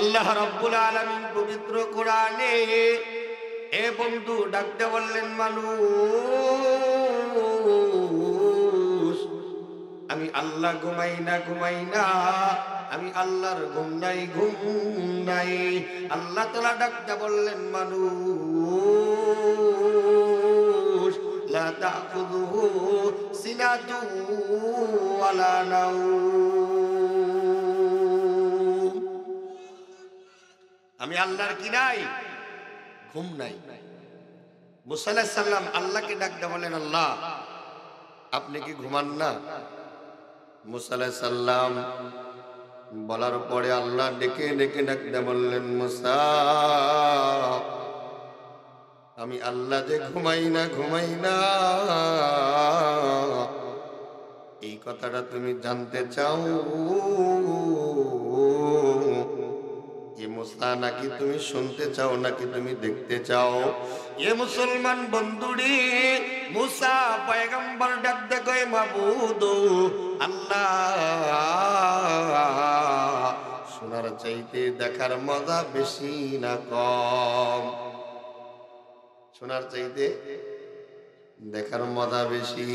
আল্লাহ রাব্বুল আলামিন পবিত্র কোরআনে এ বন্ধু ডাকতে বললেন, মানুষ আমি আল্লাহ ঘুমাই না, আমি আল্লাহর ঘুম নাই। আল্লাহ তাআলা ডাকতে বললেন, মানুষ লা তাখুযুহু সিনাতু ওয়ালা নাওম। আমি আল্লাহর কি নাই? ঘুম নাই। মুসা আলাইহিস সালাম আল্লাহকে ডাকতে বলেন, আল্লাহ আপনি কি ঘুমান না? মুসা আলাইহিস সালাম বলার পরে আল্লাহ ডেকে ডাকতে বললেন, মুসা আমি আল্লাহ যে ঘুমাই না এই কথাটা তুমি জানতে চাও? এ মুসা নাকি তুমি শুনতে চাও, নাকি তুমি দেখতে চাও? এ মুসলমান বন্ধুরি, মুসা পয়গম্বর ডাকতে কয়, মাবুদ আল্লাহ শোনার চাইতে দেখার মজা বেশি না কম? শোনার চাইতে দেখার মজা বেশি।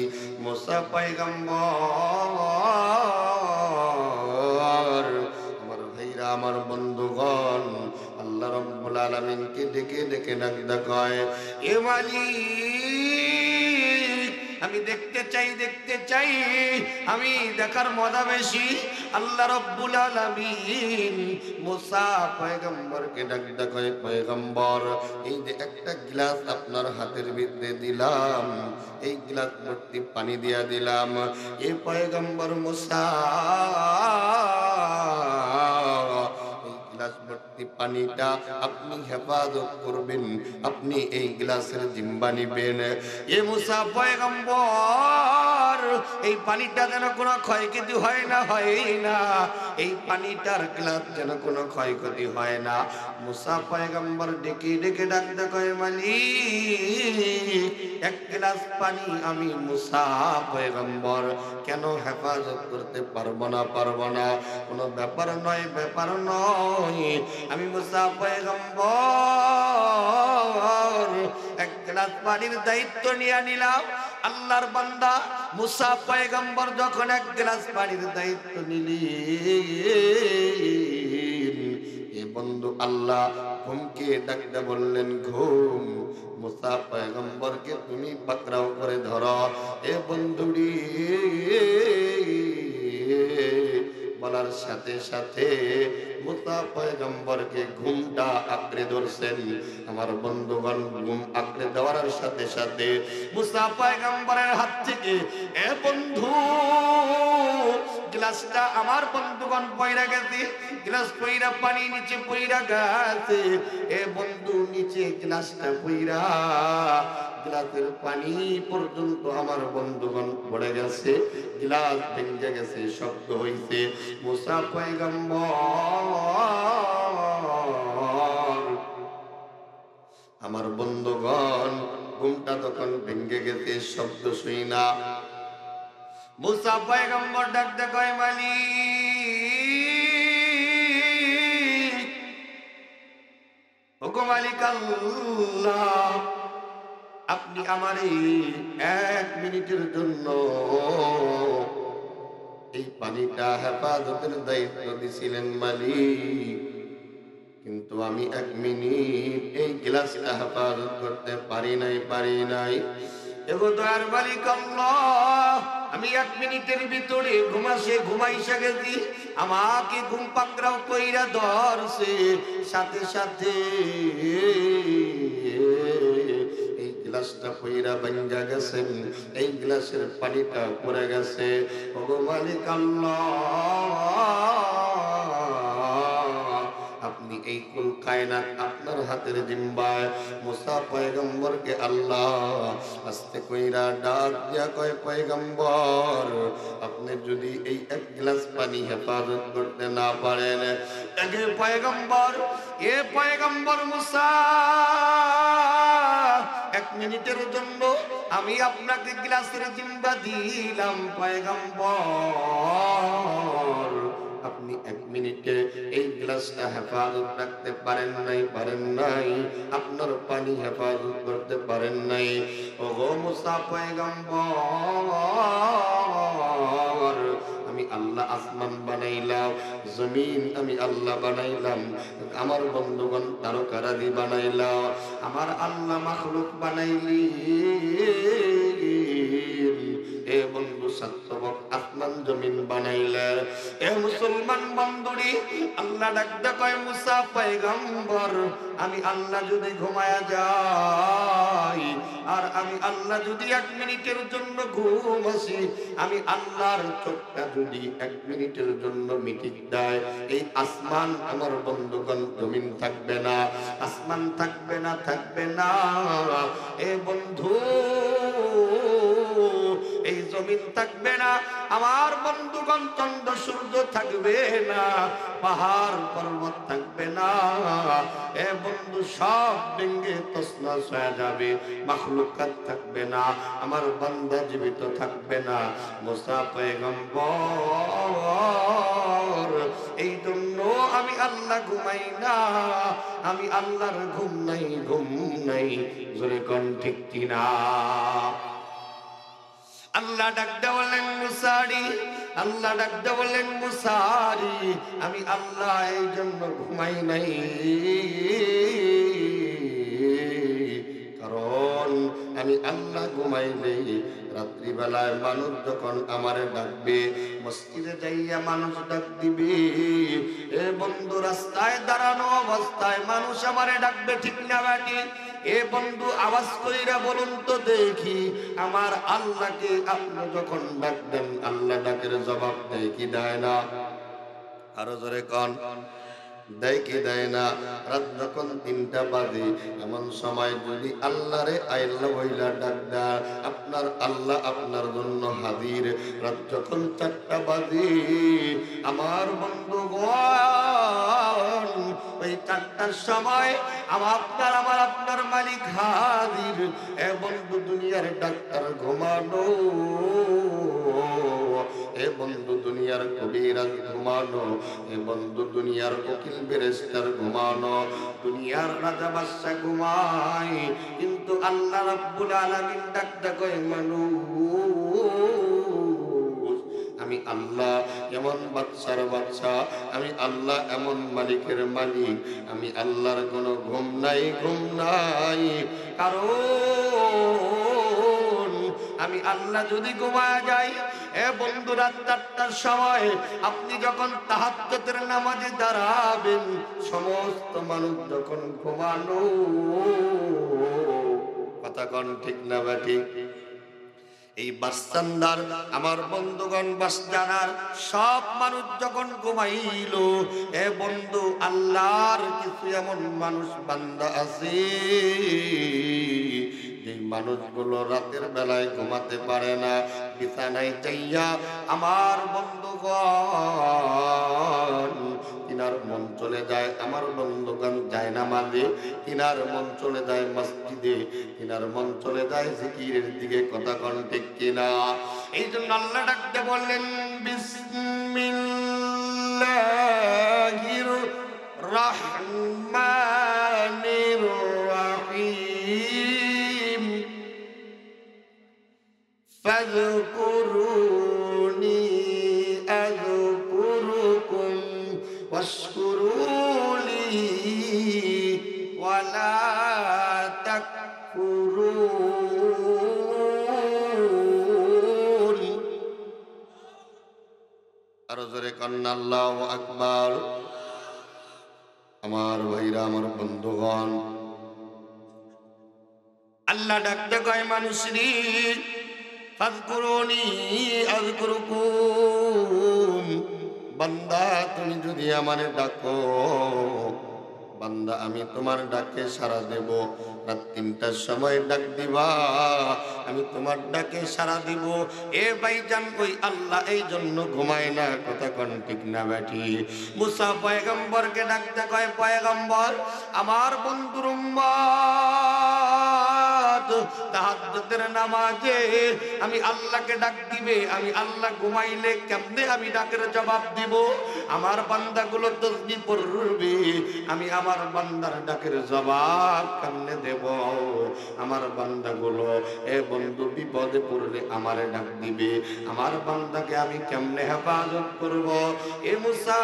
মুসা পয়গম্বর, আমার ভাইরা, আমার বন্ধুগণ, আল্লাহ রাব্বুল আলামিনকে ডেকে ডাকতে কয়, এ মালিক আমি দেখতে চাই, আমি দেখার মজা বেশি। আল্লাহ রাব্বুল আলামিন মুসা পয়গম্বরকে ডাকতে কয়, পয়গম্বর এই যে একটা গ্লাস আপনার হাতের ভিতরে দিলাম, এই গ্লাস ভর্তি পানি দিয়া দিলাম, এই পয়গম্বর মুসা গ্লাস ভর্তি পানিটা আপনি হেফাজত করবেন, আপনি এই গ্লাসের জিম্বা নিবেন। এ মুসা পয়গম্বর এই পানিটা যেন কোনো ক্ষয়ক্ষতি হয় না, এই পানিটার গ্লাস যেন কোনো ক্ষয়ক্ষতি হয় না। মুসা পয়গম্বর ডেকে ডাকতে কয়, মালিক এক গ্লাস পানি আমি মুসা পয়গম্বর কেন হেফাজত করতে পারবো না? কোনো ব্যাপার নয়, আমি মুসা পয়গম্বর এক গ্লাস পানির দায়িত্ব নিয়ে নিলাম। আল্লাহর বান্দা মুসা পয়গম্বর যখন এক গ্লাস পানির দায়িত্ব নিলেন, এ বন্ধু আল্লাহ ঘুমকে ডাকতে বললেন, ঘুম মুসা পয়গম্বরকে তুমি পাকড়াও করে ধরো। এ বন্ধুরি বলার সাথে মুসা পয়গম্বরকে ঘুমটা আঁকড়ে ধরছেন। আমার বন্ধুগণ, ঘুম আঁকড়ে দেওয়ার সাথে মুসা পয়গম্বরের হাত থেকে এ বন্ধু গ্লাসটা আমার বন্ধুগণ পয়রা গেছে, গ্লাস পয়রা পানি নিচে পয়রা গেছে। এ বন্ধু নিচে গ্লাসটা পয়রা গ্লাসের পানি পর্যন্ত আমার বন্ধুগণ পড়ে গেছে, গ্লাস ভেঙে গেছে, শব্দ হইছে। মুসা পয়গম্বর আমার বন্ধুগণ ঘুমটা তখন ভেঙে গেছে, শব্দ শুই না। মুসা পয়গম্বর ডাকতে কয়, মালিক ওগো মালিক আল্লাহ, আপনি আমার এই 1 মিনিটের জন্য এই পানিটা হেফাজতের দায়িত্ব দিছিলেন মালিক, কিন্তু আমি 1 মিনিট এই গ্লাসটা হেফাজত করতে পারি নাই। এগো দয়ার মালিক আল্লাহ, আমি 1 মিনিটের ভিতরে ঘুমাইসা গেছি, আমাকে ঘুম পাকড়াও কইরা ধরছে, সাথে এই গ্লাসটা পইরা ভাঙ্গা গেছে, এই গ্লাসের পানিটা পড়ে গেছে। ওগো মালিক আল্লাহ, আপনি এই কুল কায়নাত আপনার হাতের জিম্বায়। মুসা পয়গম্বরকে আল্লাহ আস্তে কইরা ডাক দিয়া কয়, পয়গম্বর আপনি যদি এই 1 গ্লাস পানি হেফাজত করতে না পারেন, পয়গম্বর মুসা 1 মিনিটের জন্য আমি আপনাকে গ্লাসের জিম্বা দিলাম, পয়গম্বর আপনি 1 মিনিটে এই গ্লাসটা হেফাজত রাখতে পারেন নাই, আপনার পানি হেফাজত করতে পারেন নাই। ওগো মুসা পয়গম্বর, আমি আল্লাহ আসমান বানাইলাম, জমিন আমি আল্লাহ বানাইলাম, আমার বন্ধুগণ তারকারাদি বানাইলাম, আমার আল্লাহ মাখলুক বানাইলি। এ বন্ধু সাতবক আসমান জমিন বানাইলে। এ মুসলমান বন্ধুরি, আল্লাহ ডাকতে কয় মুসা পয়গম্বর, আমি আল্লাহ যদি ঘুমায়া যাই, আর আমি আল্লাহ যদি 1 মিনিটের জন্য ঘুম আসি, আমি আল্লাহর চোখটা যদি 1 মিনিটের জন্য মিটিক দেয়, এই আসমান আমার বন্ধুগণ জমিন থাকবে না, আসমান থাকবে না, থাকবে না। এ বন্ধু, এই জমিন থাকবে না, আমার বন্ধুগণ চন্দ্র সূর্য থাকবে না, পাহাড় পর্বত থাকবে না। এ বন্ধু, সব ভেঙে তছনছ হয়ে যাবে, মাখলুকাত থাকবে না, আমার বান্দা জীবিত থাকবে না। মুসা পয়গম্বর, এই জন্য আমি আল্লাহ ঘুমাই না, আমি আল্লাহর ঘুম নাই, ঘুম নাই। জোরে কোন ঠিক কিনা? আল্লাহ ডাকতে বলেন মুসারি, আল্লাহ ডাকতে বলেন মুসারি, আমি আল্লাহ এই জন্য ঘুমাই নাই, কারণ আমি আল্লাহ ঘুমাইলে রাত্রিবেলায় মানুষ যখন আমারে ডাকবে, মসজিদে যাইয়া মানুষ ডাক দিবে। এ বন্ধু, রাস্তায় দাঁড়ানো অবস্থায় মানুষ আমারে ডাকবে, ঠিক না বাকি? এ বন্ধু, আওয়াজ কইরা বলুন তো দেখি, আমার আল্লাহকে আপনি যখন ডাক দেন, আল্লাহ ডাকের জবাব দেয় কি দেয় না? আরো জোরে কন, দেয় কি দেয় না? রাত যখন 3টা বাজে, এমন সময় যদি আল্লাহরে আল্লাহ বইলা ডাক দেয়, আপনার আল্লাহ আপনার জন্য হাজির। রাত যখন 4টা বাজে, আমার বন্ধুগণ, ওই 4টার সময় আপনার মালিক হাজির। এ বন্ধু, দুনিয়ার ডাক্তার ঘুমানো, এ বন্ধু দুনিয়ার কবিরাজ ঘুমানো, এ বন্ধু দুনিয়ার উকিল বেরেস্টার ঘুমানো, দুনিয়ার রাজা বাদশা ঘুমায়, কিন্তু আল্লাহ রাব্বুল আলামিন ডাকতে কয় মানুষ, আমি আল্লাহ এমন বাদশার বাদশা, আমি আল্লাহ এমন মালিকের মালিক, আমি আল্লাহর কোনো ঘুম নাই, ঘুম নাই। কারণ আমি আল্লাহ যদি ঘুমায়া যাই, এ বন্ধু, রাত 4টার সময় আপনি যখন তাহাজ্জুদের নামাজে দাঁড়াবেন, সমস্ত মানুষ যখন ঘুমানো, কথা কোন ঠিক না বাকি? এই বাসস্থানদার আমার বন্ধুগণ, বাসজানার সব মানুষ যখন ঘুমাইল, এ বন্ধু, আল্লাহর কিছু এমন মানুষ বান্দা আছে, এই মানুষগুলো রাতের বেলায় ঘুমাতে পারে না, বিছানায় চাইয়া আমার বন্ধুগণ তিনার মন চলে যায়, আমার বন্ধুগণ যায় নামাজে, তিনার মন চলে যায় মসজিদে, তিনার মন চলে যায় জিকিরের দিকে, কথা কোন ঠিক কিনা? এই জন্য আল্লাহ ডাকতে বললেন, বিসমিল্লাহির রহমানির রহিম, ফাযকুরুনি আযকুরুকুম ওয়াশকুরুলি ওয়ালা তাকফুরুন। আরো জোরে কন্না আল্লাহু আকবার। আমার ভাইরা, আমার বন্ধুগণ, আল্লাহ ডাকতে কয় মানুষরি, ফাযকুরুনি আযকুরুকুম, বান্দা তুমি যদি আমারে ডাকো, বান্দা আমি তোমার ডাকে সাড়া দেব। রাত ৩টার সময় ডাক দিবা, আমি তোমার ডাকে সাড়া দিব। এ ভাইজান ওই আল্লাহ এই জন্য ঘুমায় না, কথা কোন ঠিক না বেঠি? মুসা পয়গম্বরকে ডাকতে কয়, পয়গম্বর আমার বন্ধুর উম্মত তাহাজ্জুদের নামাজে আমি আল্লাহকে ডাক দিবে, আমি আল্লাহ ঘুমাইলে কেমনে আমি ডাকের জবাব দিব? আমার বান্দাগুলো তাসবিহ পড়বে, আমি আমার বান্দার ডাকের জবাব কেমনে দেব? আমার বান্দাগুলো এ বন্ধু বিপদে পড়লে আমারে ডাক দিবে, আমার বান্দাকে আমি কেমনে হেফাজত করব? এ মুসা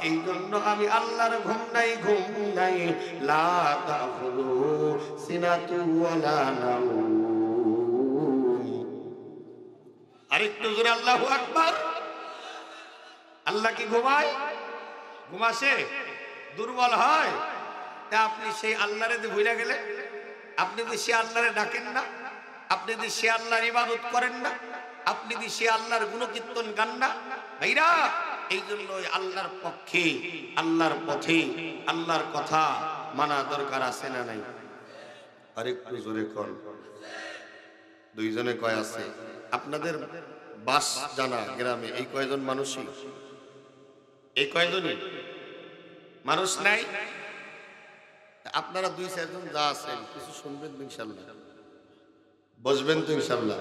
এই জন্য আমি আল্লাহর ঘুম নাই, ঘুম নাই, লা তাখুযু সিনাতু ওয়ালা নাওম। আরেকটু জোরে আল্লাহু আকবার। আল্লাহ কি ঘুমায়? ঘুমাসে? দুর্বল হয়? তা আপনি সেই আল্লাহরে যে ভুলে গেলেন, আপনি যে সে আল্লাহরে ডাকেন না, আপনি যে সে আল্লাহর ইবাদত করেন না, আপনি যে সে আল্লাহর গুণকীর্তন গান না, ভাইরা এই জন্য আল্লাহর পক্ষে, আল্লাহর পথে, আল্লাহর কথা মানা দরকার আছে না নাই? আরেকটু জোরে কর। দুইজনে কয় আছে? আপনাদের বাস জানা গ্রামে এই কয়জন মানুষই? এই কয়জনই মানুষ নাই? আপনারা ২-৪ জন যা আছেন কিছু শুনবেন তো ইনশাল্লাহ, বসবেন তো ইনশাল্লাহ।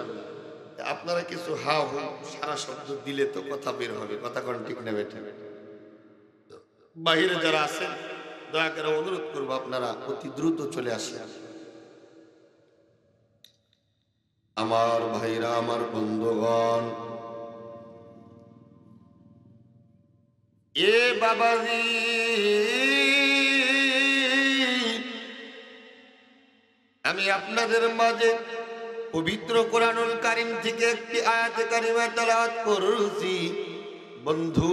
আপনারা কিছু হা হু সারা শব্দ দিলে তো কথা বের হবে, কথা কোন ঠিক না বেঠে? বাহিরে যারা আছেন দয়া করে অনুরোধ করবো আপনারা অতি দ্রুত চলে আসেন। আমার ভাইরা, আমার বন্ধুগণ, এ বাবাজি আমি আপনাদের মাঝে পবিত্র কোরআনুল কারীম থেকে একটি আয়াতে কারিমা তেলাওয়াত করছি। বন্ধু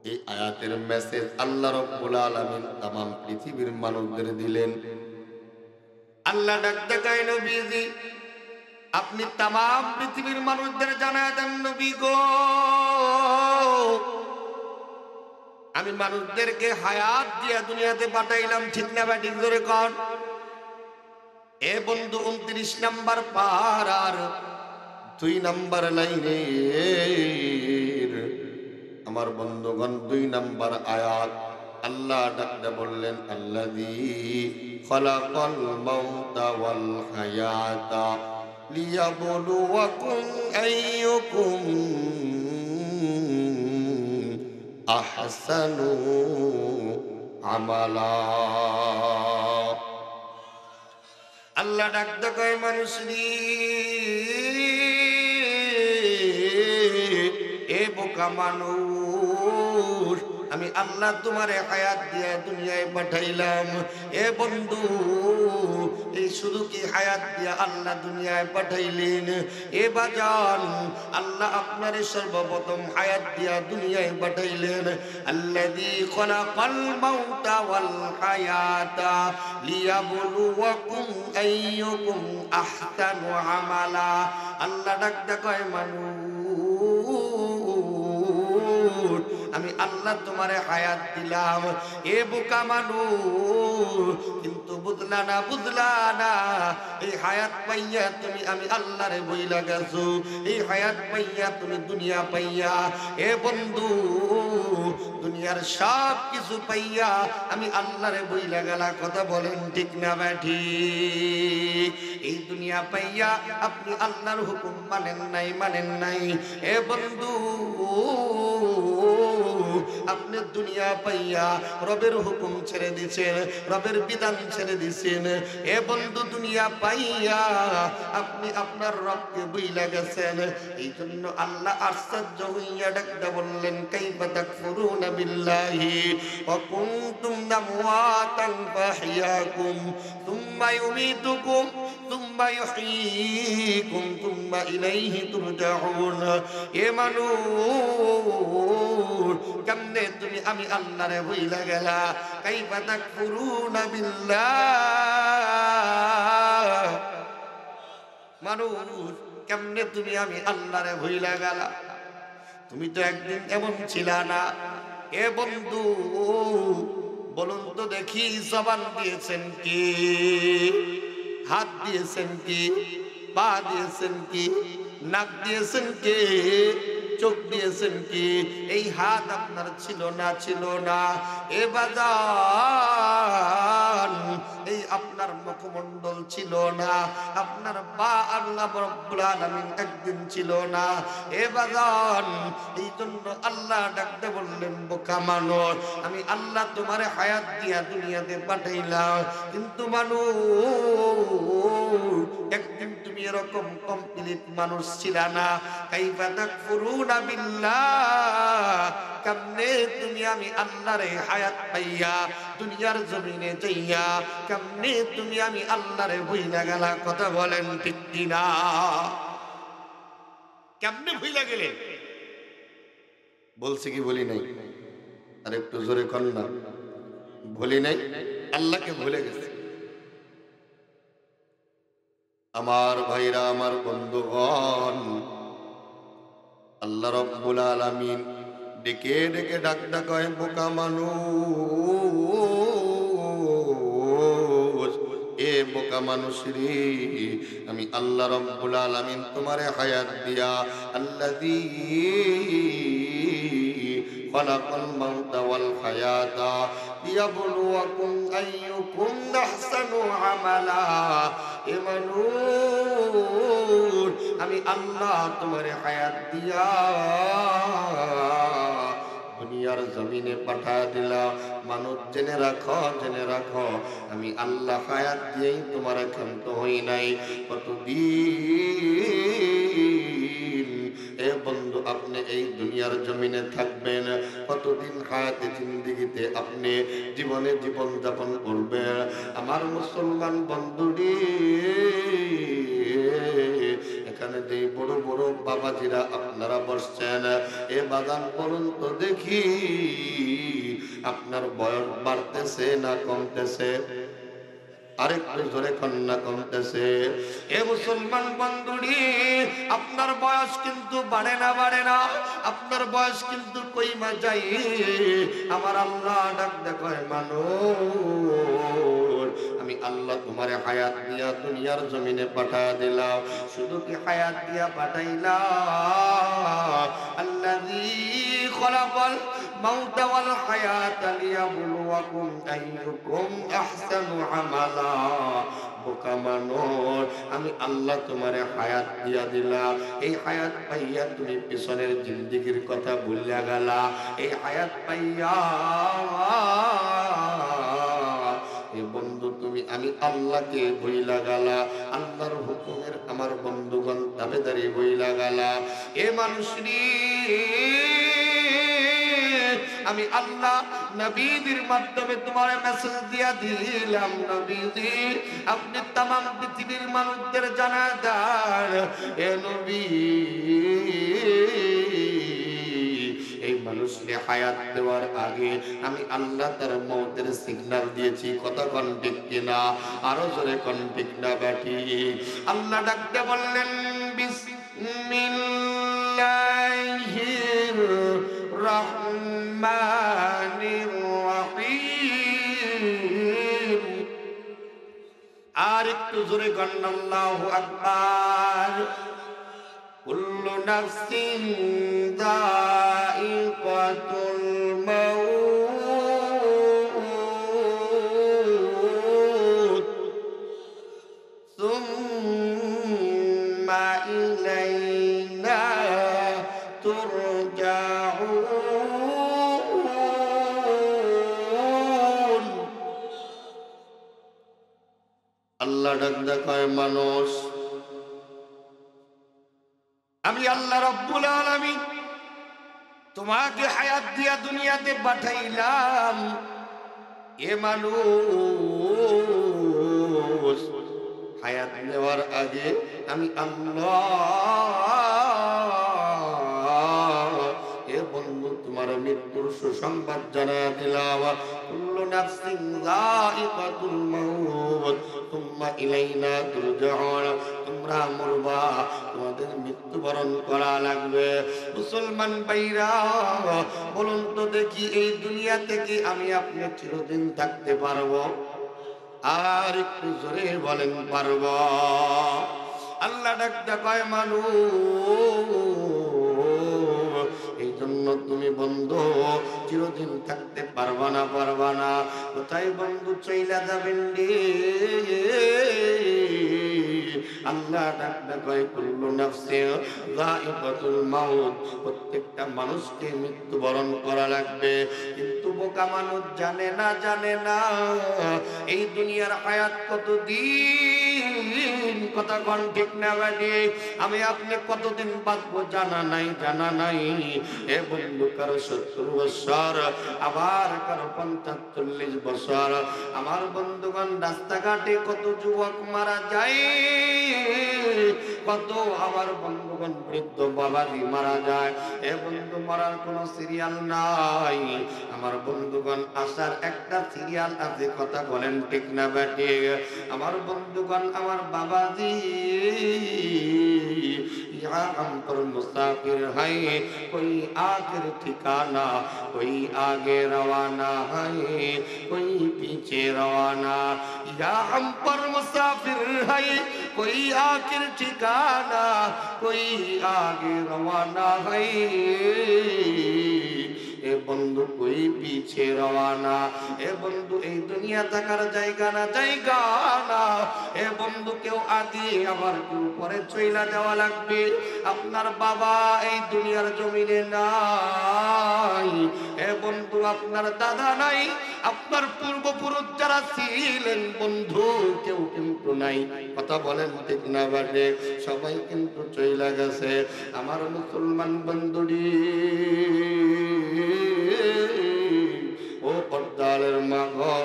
এই আয়াতের মেসেজ আল্লাহ রাব্বুল আলামিন तमाम পৃথিবীর মানুষদের দিলেন। আল্লাহ ডাক দেয়, নবীজি আপনি तमाम পৃথিবীর মানুষদের জানায় দেন, নবী গো আমি মানুষদেরকে হায়াত দিয়া দুনিয়াতে পাঠাইলাম, ঠিক না ব্যাটিক ধরে কন? এ বন্ধু ২৯ নাম্বার পারার ২ নাম্বার লাইনে আমার বন্ধুগণ ২ নাম্বার আয়াত আল্লাহ ডাকতে বললেন, আল্লাযী খালাকাল মাউতা ওয়াল হায়াতা লিয়াবলুয়াকুম আইয়ুকুম আহসানু আমালা। আল্লাহ ডাকতে কয়, মানুষরি এ বোকা মানুষ, আমি আল্লাহ তোমারে হায়াত দিয়া দুনিয়ায় পাঠাইলাম। এ বন্ধু এই শুধু কি হায়াত দিয়া আল্লাহ দুনিয়ায় পাঠাইলেন? এ বাজান আল্লাহ আপনারে সর্বপ্রথম হায়াত দিয়া দুনিয়ায় পাঠাইলেন। আল্লাযী খালাকাল মাউতা ওয়াল হায়াতা লিয়াবলুয়াকুম আইয়ুকুম আহসানু আমালা। আল্লাহ ডাকতে কয়, মানুষ আমি আল্লাহ তোমারে হায়াত দিলাম। এ বোকা মানুষ, কিন্তু বুঝলা না, বুঝলা না এই হায়াত পাইয়া তুমি আমি আল্লাহরে বইলা গেছো, এই হায়াত পাইয়া তুমি দুনিয়া পাইয়া। এ বন্ধু দুনিয়ার সব কিছু পাইয়া আমি আল্লাহরে বইলা গেলা, কথা বলেন ঠিক না ব্যাঠি? এই দুনিয়া পাইয়া আপনি আল্লাহর হুকুম মানেন নাই, মানেন নাই। এ বন্ধু আপনি দুনিয়া পাইয়া রবের হুকুম ছেড়ে দিছেন, রবের বিধান ছেড়ে দিছেন। এ বন্ধু দুনিয়া পাইয়া আপনি আপনার রবকে ভুইলা গেছেন। এই জন্য আল্লাহ আশ্চর্য হইয়া ডাকতে বললেন, কাইফা তাকফুরুনা বিল্লাহি ওয়া কুনতুম আমওয়াতান ফাহিয়াকুম সুম্মা ইউমীতুকুম সুম্মা ইউহয়ীকুম সুম্মা ইলাইহি তুরজাউন। এ মানুষ কেমনে তুমি আমি আল্লাহরে ভুইলা গেলা? কাইফা তাকফুরুনা বিল্লাহ, মানুষ কেমনে তুমি আমি আল্লাহরে ভুইলা গেলা? তুমি তো একদিন এমন ছিলা না। এ বন্ধু বলুন তো দেখি, জবান দিয়েছেন কি, হাত দিয়েছেন কি, পা দিয়েছেন কি, নাক দিয়েছেন কি, চোখ দিয়েছেন কি? এই হাত আপনার ছিল না, ছিল না। এ বাজান, এই আপনার মুখমণ্ডল ছিল না, আপনার পা আল্লাহ রাব্বুল আলামিন একদিন ছিল না। এ বাজান, এই জন্য আল্লাহ ডাকতে বললেন, বোকা মানুষ, আমি আল্লাহ তোমারে হায়াত দিয়া দুনিয়াতে পাঠাইলাম, কিন্তু মানুষ একদিন তুমি এরকম কমপ্লিট মানুষ ছিল না। কাইফা তাকফুরুনা বিল্লাহ, কেমনে তুমি আমি আল্লাহরে হায়াত পাইয়া দুনিয়ার জমিনে যাইয়া কেমনে তুমি আমি আল্লাহরে ভুইলা গেলা? কথা বলেন ঠিক কিনা? কেমনে ভুইলা গেলে? বলছি কি বলি নাই? আর একটু জোরে কর না। ভুলি নাই, আল্লাহকে ভুলে গেছে। আমার ভাইরা, আমার বন্ধুগণ, আল্লাহ রাব্বুল আলামিন ডেকে ডেকে ডাকটা কয়, বোকা মানুষ, এ বোকা মানুষ রে, আমি আল্লাহ রাব্বুল আলামিন তোমারে হায়াত দিয়া, আল্লাযী খালাকাল মাউতা ওয়াল হায়াতা লিয়াবলুয়াকুম আইয়ুকুম আহসানু আমালা। এ মানুষ, আমি আল্লাহ তোমারে হায়াত দিয়া দুনিয়ার জমিনে পাঠা দিলাম। মানুষ জেনে রাখো, জেনে রাখো, আমি আল্লাহ হায়াত দিয়েই তোমার ক্ষান্ত হই নাই। কতদিন এ বন্ধু আপনি এই দুনিয়ার জমিনে থাকবেন? কতদিন হায়াতে জিন্দেগিতে আপনি জীবনে জীবন যাপন করবেন? আমার মুসলমান বন্ধুরে, এখানে যে বড় বড় বাবাজিরা আপনারা বসছেন, এ বাগান বলুন তো দেখি, আপনার বয়স বাড়তেছে না কমতেছে? আরেকটু জোরে কন্যা কমতেছে? এ মুসলমান বন্ধুরি, আপনার বয়স কিন্তু বাড়ে না, বাড়ে না, আপনার বয়স কিন্তু কইমা যাই। আমার আল্লাহ ডাক দেখায়, মানুষ, আমি আল্লাহ তোমারে হায়াত দিয়া দুনিয়ার জমিনে পাঠা দিলাম। শুধু কি হায়াত দিয়া পাঠাইলাম? আল্লাযী খালাকাল মাউতা ওয়াল হায়াতা লিয়াবলুয়াকুম আইয়ুকুম আহসানু আমালা। বোকা মানুষ, আমি আল্লাহ তোমারে হায়াত দিয়া দিলাম। এই হায়াত পাইয়া তুমি পিছনের জিন্দেগির কথা ভুলিয়া গেলা। এই হায়াত পাইয়া এ বন্ধু তুমি আমি আল্লাহকে ভুইলা গেলা। আল্লাহর হুকুমের আমার বন্ধুগণ দাবেদারি ভুইলা গেলা। এ মানুষরি, আমি আল্লাহ নবীদের মাধ্যমে তোমার মেসেজ দিয়া দিলাম, নবীজি আপনি तमाम পৃথিবীর মানুষদের জানা দেন, এ নবী এই মানুষকে হায়াত দেওয়ার আগে আমি আল্লাহ তার মওতের সিগন্যাল দিয়েছি। কথা কোন ঠিক কিনা? আরো জোরে কোন ঠিক না ব্যাটি? আল্লাহ ডাকতে বললেন, বিসমিল্লাহির রহমানির রহিম। আর একটু জোরে কোন আল্লাহু আকবার। কুল্লু নাফসিন যায়িকাতুল মাউত সুম্মা ইলাইনা তুরজাউন। আল্লাহ ডাক দেখায়, মানুষ, আমি আল্লাহ রাব্বুল আলামিন তোমাকে হায়াত দিয়া দুনিয়াতে পাঠাইলাম। এ মানুষ, হায়াত নেওয়ার আগে আমি আল্লাহ এ বন্ধু তোমার তোমার মৃত্যুর সুসংবাদ জানায়া দিলাম। কুল্লু নাফসিন যায়িকাতুল মাউত তুম্মা ইলাইনা তুরজাউন। তোমরা মরবা, তোমাদের মৃত্যুবরণ করা লাগবে। মুসলমান ভাইরা বলুন তো দেখি, এই দুনিয়া থেকে আমি আপনি চিরদিন থাকতে পারবো? আর একটু জোরে বলেন পারবো? আল্লাহ ডাকতে কয় মানুষ, এই জন্য তুমি বন্ধু চিরদিন থাকতে পারবা না। কোথায় বন্ধু চইলা যাবেন রে? আল্লাহ ডাকতে কয় কুল্লু নাফসিন যায়িকাতুল মাউত। প্রত্যেকটা মানুষকে মৃত্যুবরণ করা লাগবে। কিন্তু বোকা মানুষ জানে না এই দুনিয়ার হায়াত কতদিন। কথা কোন ঠিক না বাড়ি? আমি আপনি কতদিন বাঁচবো জানা নাই। এ বন্ধু, কারো 70 বছর, আবার কারো 50-40 বছর। আমার বন্ধুগণ, রাস্তাঘাটে কত যুবক মারা যায়, কত আমার বন্ধুগণ বৃদ্ধ বাবাজি মারা যায়। এ বন্ধু, মরার কোনো সিরিয়াল নাই। আমার বন্ধুগণ, আসার একটা সিরিয়াল আছে। কথা বলেন ঠিক না বেটি? আমার বন্ধুগণ, আমার বাবাজি हम पर मुसाफिर है, कोई आखिर ठिकाना, कोई आगे रवाना है, कोई पीछे रवाना। या हम पर मुसाफिर है, कोई आखिर ठिकाना, कोई आगे रवाना है, এ বন্ধু কই পিছে রওয়ানা। এ বন্ধু, এই দুনিয়া থাকার জায়গা না। এ বন্ধু, কেউ আগে আবার কেউ পরে চইলা যাওয়া লাগবে। আপনার বাবা এই দুনিয়ার জমিনে নাই। এ বন্ধু, আপনার দাদা নাই। আপনার পূর্বপুরুষ যারা ছিলেন বন্ধু, কেউ কিন্তু নাই। কথা বলেন ঠিক না বাটে? সবাই কিন্তু চইলা গেছে। আমার মুসলমান বন্ধুরি, ও পর্দালের মা গো,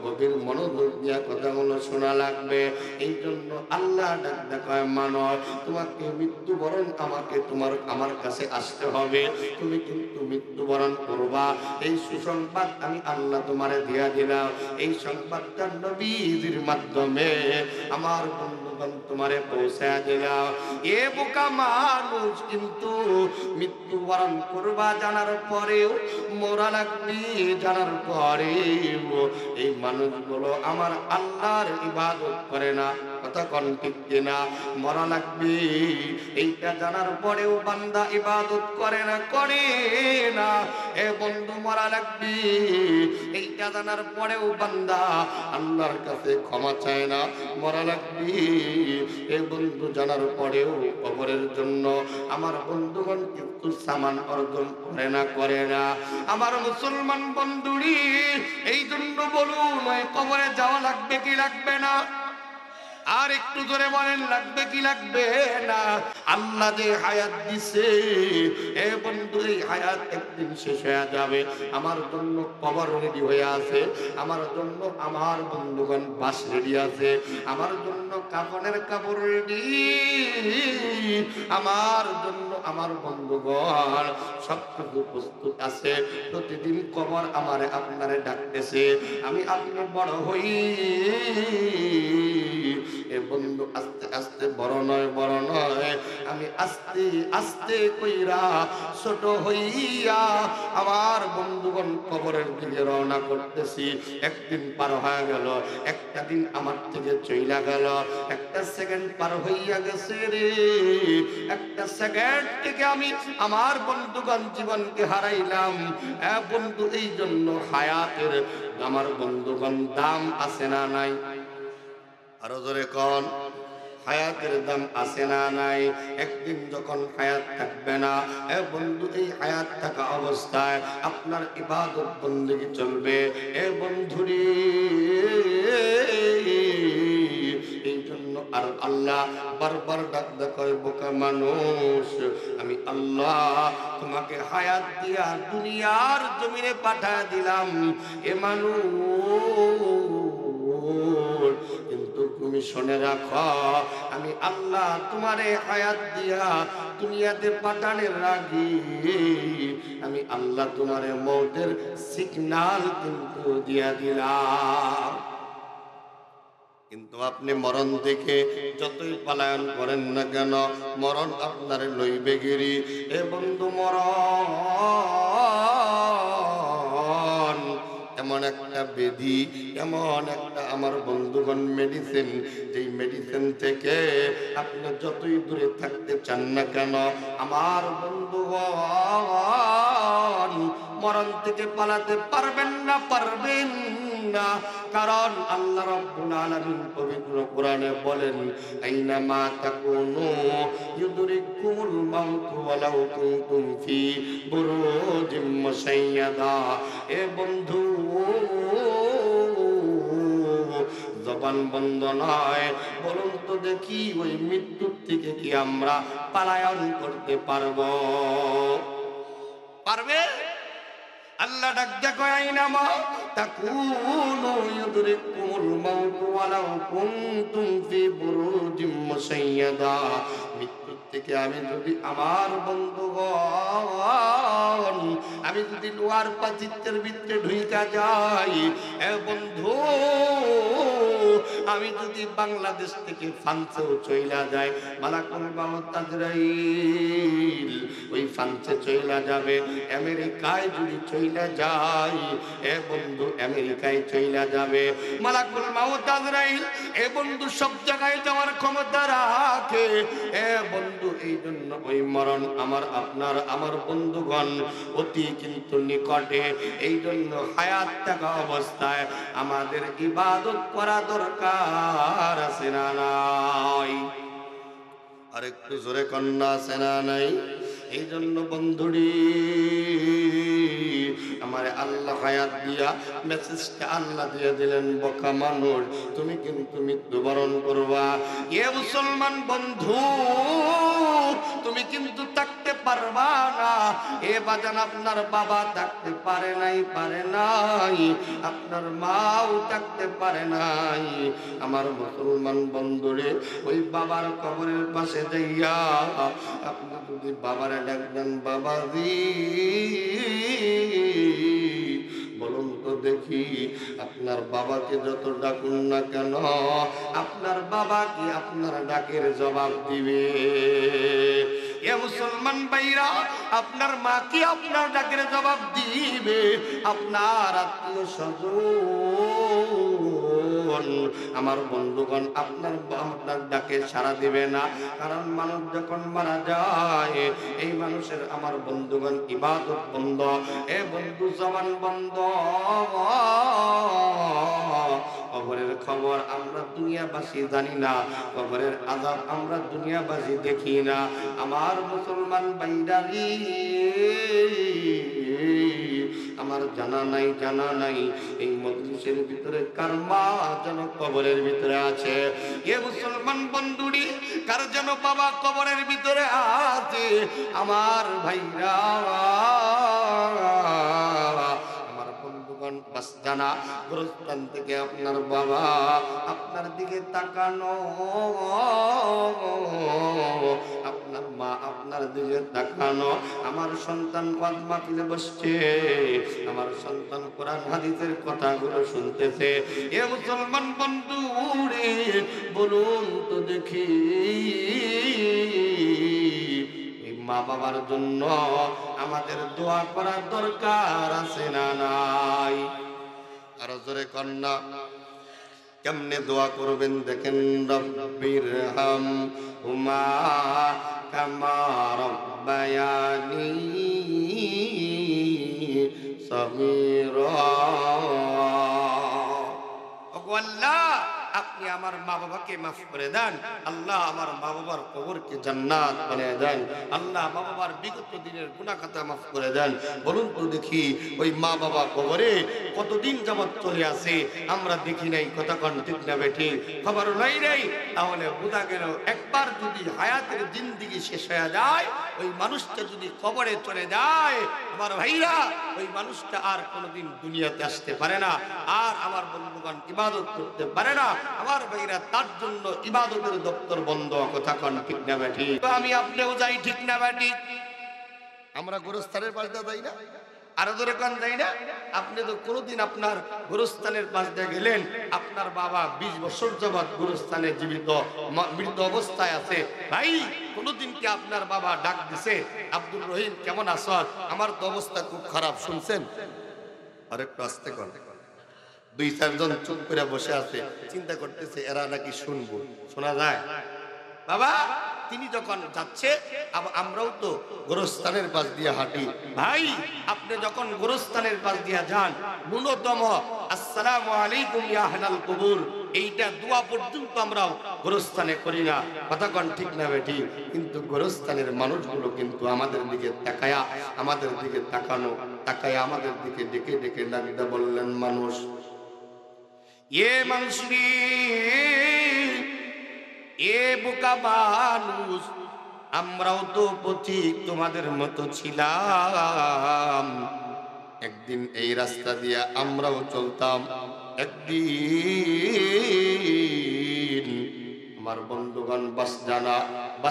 গভীর মনোযোগ দিয়া কথাগুলো শোনা লাগবে। এই জন্য আল্লাহ ডাক দেখায়, মানুষ তোমাকে মৃত্যুবরণ আমার কাছে আসতে হবে। তুমি কিন্তু মৃত্যুবরণ করবা। এই সুসংবাদ আমি আল্লাহ তোমারে দিয়া দিলাম। এই সংবাদটা নবীজির মাধ্যমে আমার বন্ধুগণ তোমারে পৌঁছায় দিলাম। এ বোকা মানুষ, কিন্তু মৃত্যুবরণ করবা জানার পরেও, মরা লাগবে জানার পরেও, এই মানুষগুলো আমার আল্লাহর ইবাদত করে না। কথা কোন ঠিক কিনা? মরা লাগবে এইটা জানার পরেও বান্দা ইবাদত করে না। এ বন্ধু, মরা লাগবে এইটা জানার পরেও বান্দা আল্লাহর কাছে ক্ষমা চায় না। মরা লাগবে এ বন্ধু জানার পরেও কবরের জন্য আমার বন্ধুগণ কিন্তু সামান অর্জন করে না। আমার মুসলমান বন্ধুরি, এই জন্য বলুন, কবরে যাওয়া লাগবে কি লাগবে না? আর একটু জোরে বলেন, লাগবে কি লাগবে না? আল্লাহ যে হায়াত দিছে, এ বন্ধু, এই হায়াত একদিন শেষ হয়ে যাবে। আমার জন্য কবর রেডি হয়ে আছে, আমার জন্য আমার বন্ধুগণ বাস রেডি আছে, আমার জন্য কাফনের কাপড় রেডি, আমার জন্য আমার বন্ধুগণ সবকিছু প্রস্তুত আছে। প্রতিদিন কবর আমারে আপনারে ডাকতেছে। আমি আপনি বড় হই, এ বন্ধু আস্তে আস্তে বড় নয়, আমি আস্তে আস্তে কইরা ছোট হইয়া আমার বন্ধুগণ কবরের দিকে রওনা করতেছি। একদিন পার হয়ে গেল, একটা দিন আমার থেকে চইলা গেল, একটা সেকেন্ড পার হইয়া গেছে রে। একটা সেকেন্ড থেকে আমি আমার বন্ধুগণ জীবনকে হারাইলাম। বন্ধু, এই জন্য হায়াতের আমার বন্ধুগণ দাম আছে না নাই? আরো জোরে কোন, হায়াতের দাম আছে না নাই? একদিন যখন হায়াত থাকবে না, এ বন্ধু, এই হায়াত থাকা অবস্থায় আপনার ইবাদত বন্দেগী চলবে। এ বন্ধুরে, এই জন্য আর আল্লাহ বারবার ডাক দেয়, বোকা মানুষ, আমি আল্লাহ তোমাকে হায়াত দিয়া দুনিয়ার জমিনে পাঠায় দিলাম। এ মানুষ, কিন্তু তুমি শুনে রাখো, আমি আল্লাহ তোমারে হায়াত দিয়া দুনিয়াতে পাঠানোর আগে আমি আল্লাহ তোমারে মওতের সিগন্যাল কিন্তু দিয়া দিলাম। কিন্তু আপনি মরণ থেকে যতই পলায়ন করেন না কেন, মরণ আপনার লইবে গিরি। এ বন্ধু, মরণ এমন একটা ব্যাধি, এমন একটা আমার বন্ধুগণ মেডিসিন, যেই মেডিসিন থেকে আপনি যতই দূরে থাকতে চান না কেন, আমার বন্ধুগণ মরণ থেকে পালাতে পারবেন না, পারবেন না। কারণ আল্লাহ রাব্বুল আলামিন পবিত্র কোরআনে বলেন, আইনামা তাকুনু ইউদরিকুমুল মাউত ওয়ালাউ কুনতুম ফি বুরুজিম মুশাইয়াদা। এ বন্ধু, জবান বন্ধ নয়, বলুন তো দেখি ওই মৃত্যুর থেকে কি আমরা পলায়ন করতে পারবো? পারবে? আল্লাহ ডাক দেখো, আইনামা তাকুনু ইউদরিকুমুল মাউত ওয়ালাউ কুনতুম ফি বুরুজিম মুশাইয়াদা। মৃত্যুর থেকে আমি যদি আমার বন্ধুগণ, আমি যদি লোহার পাচিত্রের ভিতরে ঢুইকা যাই, এ বন্ধু, আমি যদি বাংলাদেশ থেকে ফ্রান্সেও চইলা যাই, মালাকুল মাউত আজরাইল ওই ফ্রান্সে চইলা যাবে। আমেরিকায় যদি চইলা যাই, এ বন্ধু, আমেরিকায় চইলা যাবে। মালাকুল মাউত আজরাইল এ বন্ধু সব জায়গায় যাওয়ার ক্ষমতা রাখে। এ বন্ধু, এই জন্য ওই মরণ আমার আপনার আমার বন্ধুগণ অতি কিন্তু নিকটে। এই জন্য হায়াত থাকা অবস্থায় আমাদের ইবাদত করা দরকার আছে না নাই? আর একটু জোরে কন্যা আছে না নাই? এই জন্য বন্ধুরি আমার আল্লাহ হায়াত দিয়া মেসেজটা আল্লাহ দিয়ে দিলেন, বোকা মানুষ তুমি কিন্তু মৃত্যুবরণ করবা। এ মুসলমান বন্ধু, তুমি কিন্তু থাকতে পারবা না। এ বাজান, আপনার বাবা থাকতে পারে নাই, আপনার মাও থাকতে পারে নাই। আমার মুসলমান বন্ধুরে, ওই বাবার কবরের পাশে যাইয়া আপনি যদি বাবারে ডাকবেন, বাবাজি, বলুন তো দেখি, আপনার বাবাকে যত ডাকুন না কেন, আপনার বাবা কি আপনার ডাকের জবাব দিবে? এ মুসলমান ভাইরা, আপনার মা কি আপনার ডাকের জবাব দিবে? আপনার আত্মীয় স্বজন, আমার বন্ধুগণ আপনার ডাকে সাড়া দিবে না। কারণ মানুষ যখন মারা যায়, এই মানুষের আমার বন্ধুগণ ইবাদত বন্ধ, এ বন্ধু জবান বন্ধ। কবরের খবর আমরা দুনিয়াবাসী জানি না, কবরের আযাব আমরা দুনিয়াবাসী দেখি না। আমার মুসলমান ভাইরারি, আমার জানা নাই এই মজলিসের ভিতরে কার মা যেন কবরের ভিতরে আছে। এ মুসলমান বন্ধুরি, কার যেন বাবা কবরের ভিতরে আছে। আমার ভাইরা, বাস জানা গোরস্থান থেকে আপনার বাবা আপনার দিকে তাকানো, আপনার মা আপনার দিকে তাকানো। আমার সন্তান ওয়াজ মাহফিলে বসছে, আমার সন্তান কোরআন হাদিসের কথাগুলো শুনতেছে। এ মুসলমান বন্ধু রে, বলুন তো দেখি, মা বাবার জন্য আমাদের দোয়া করার দরকার আছে না নাই? আর জোরে কন্যা, কেমনে দোয়া করবেন দেখেন, রব্বির হাম হুমা কামা রব্বায়ানি সগীরা। আল্লাহ, আপনি আমার মা বাবাকে মাফ করে দেন। আল্লাহ, আমার মা বাবার কবরকে জান্নাত বানিয়ে দেন। আল্লাহ, মা বাবার বিগত দিনের গুনাহ খাতা মাফ করে দেন। বলুন তো দেখি, ওই মা বাবা কবরে কতদিন যাবত চলে আসে, আমরা দেখি নাই। কথা কোন ঠিক না বেঠি? খবর নাই। তাহলে বোঝা গেল, একবার যদি হায়াতের জিন্দেগি শেষ হয়ে যায়, ওই মানুষটা যদি কবরে চলে যায়, আমার ভাইরা, ওই মানুষটা আর কোনোদিন দুনিয়াতে আসতে পারে না, আর আমার বন্ধুগণ ইবাদত করতে পারে না। আমার ভাইরা, তার জন্য ইবাদতের দপ্তর বন্ধ। কথা কোন ঠিক না বেঠি? আমি আপনিও যাই, ঠিক না বেঠি? আমরা গোরস্থানের পাশ দিয়ে যাই না? আরো ধরে কান যাই না? আপনি তো কোনোদিন আপনার গোরস্থানের পাশ দিয়ে গেলেন, আপনার বাবা 20 বছর যাবৎ গোরস্থানে জীবিত মৃত অবস্থায় আছে, ভাই কোনোদিন কি আপনার বাবা ডাক দিছে, আব্দুর রহিম কেমন আছো? আমার তো অবস্থা খুব খারাপ, শুনছেন? আরেকটু আস্তে কর। 2-4 জন চুপ করে বসে আছে, চিন্তা করতেছে এরা নাকি শুনবো। শোনা যায়? বাবা তিনি যখন যাচ্ছে, আমরাও তো গোরস্থানের পাশ দিয়ে হাঁটি। ভাই আপনি যখন গোরস্থানের পাশ দিয়ে যান, ন্যূনতম আসসালামু আলাইকুম ইয়া আহলাল কুবুর এইটা দোয়া পর্যন্ত আমরা গোরস্থানে করি না। কথা কোন ঠিক না বেটি? কিন্তু গোরস্থানের মানুষগুলো কিন্তু আমাদের দিকে তাকায়া, আমাদের দিকে তাকায়া আমাদের দিকে ডেকে ডেকে ডাকতে বললেন, মানুষ এ মানুষটি, এ বোকা মানুষ, আমরাও তো পথিক তোমাদের মতো ছিলাম। একদিন এই রাস্তা দিয়ে আমরাও চলতাম, একদিন আমার বন্ধুগণ বাস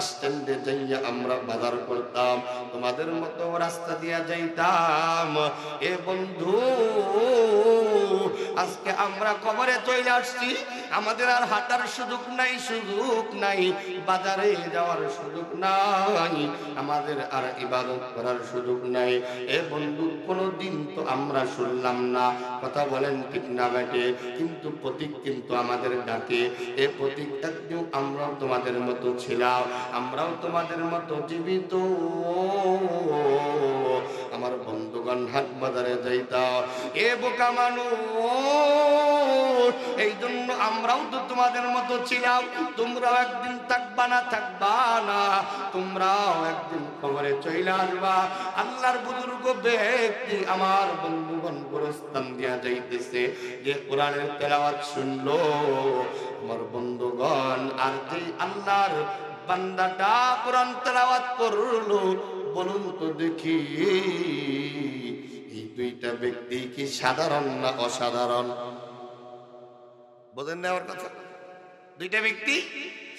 স্ট্যান্ডে যাইয়া আমরা বাজার করতাম, তোমাদের মতো রাস্তা দিয়া যাইতাম। এ বন্ধু আজকে আমরা কবরে চলে আসছি, আমাদের আর হাঁটার সুযোগ নাই, বাজারে যাওয়ার সুযোগ নাই, আমাদের আর ইবাদত করার সুযোগ নাই। এ বন্ধু কোনদিন তো আমরা শুনলাম না, কথা বলেন ঠিক না বেটে? কিন্তু প্রতীক কিন্তু আমাদের ডাকে, এ প্রতীক একদিন আমরাও তোমাদের মতো ছিলাম, আমরাও তোমাদের মতো জীবিত। আমার বন্ধুগণ হাট বাজারে যাইতাম, এ বোকা মানুষ, এই জন্য আমরাও তো তোমাদের মতো ছিলাম, তোমরাও একদিন থাকবা না, তোমরাও একদিন খবরে চলে আসবা। আল্লাহর বুজুর্গ ব্যক্তি আমার বন্ধুগণ গোরস্থান দিয়া যাইতেছে, যে কোরআনের তেলাওয়াত শুনলো আমার বন্ধুগণ, আর যে আল্লাহর বান্দাটা কোরআন তেলাওয়াত করলো, বলুন তো দেখি এই দুইটা ব্যক্তি কি সাধারণ না অসাধারণ? বোঝেন না আমার কথা? দুইটা ব্যক্তি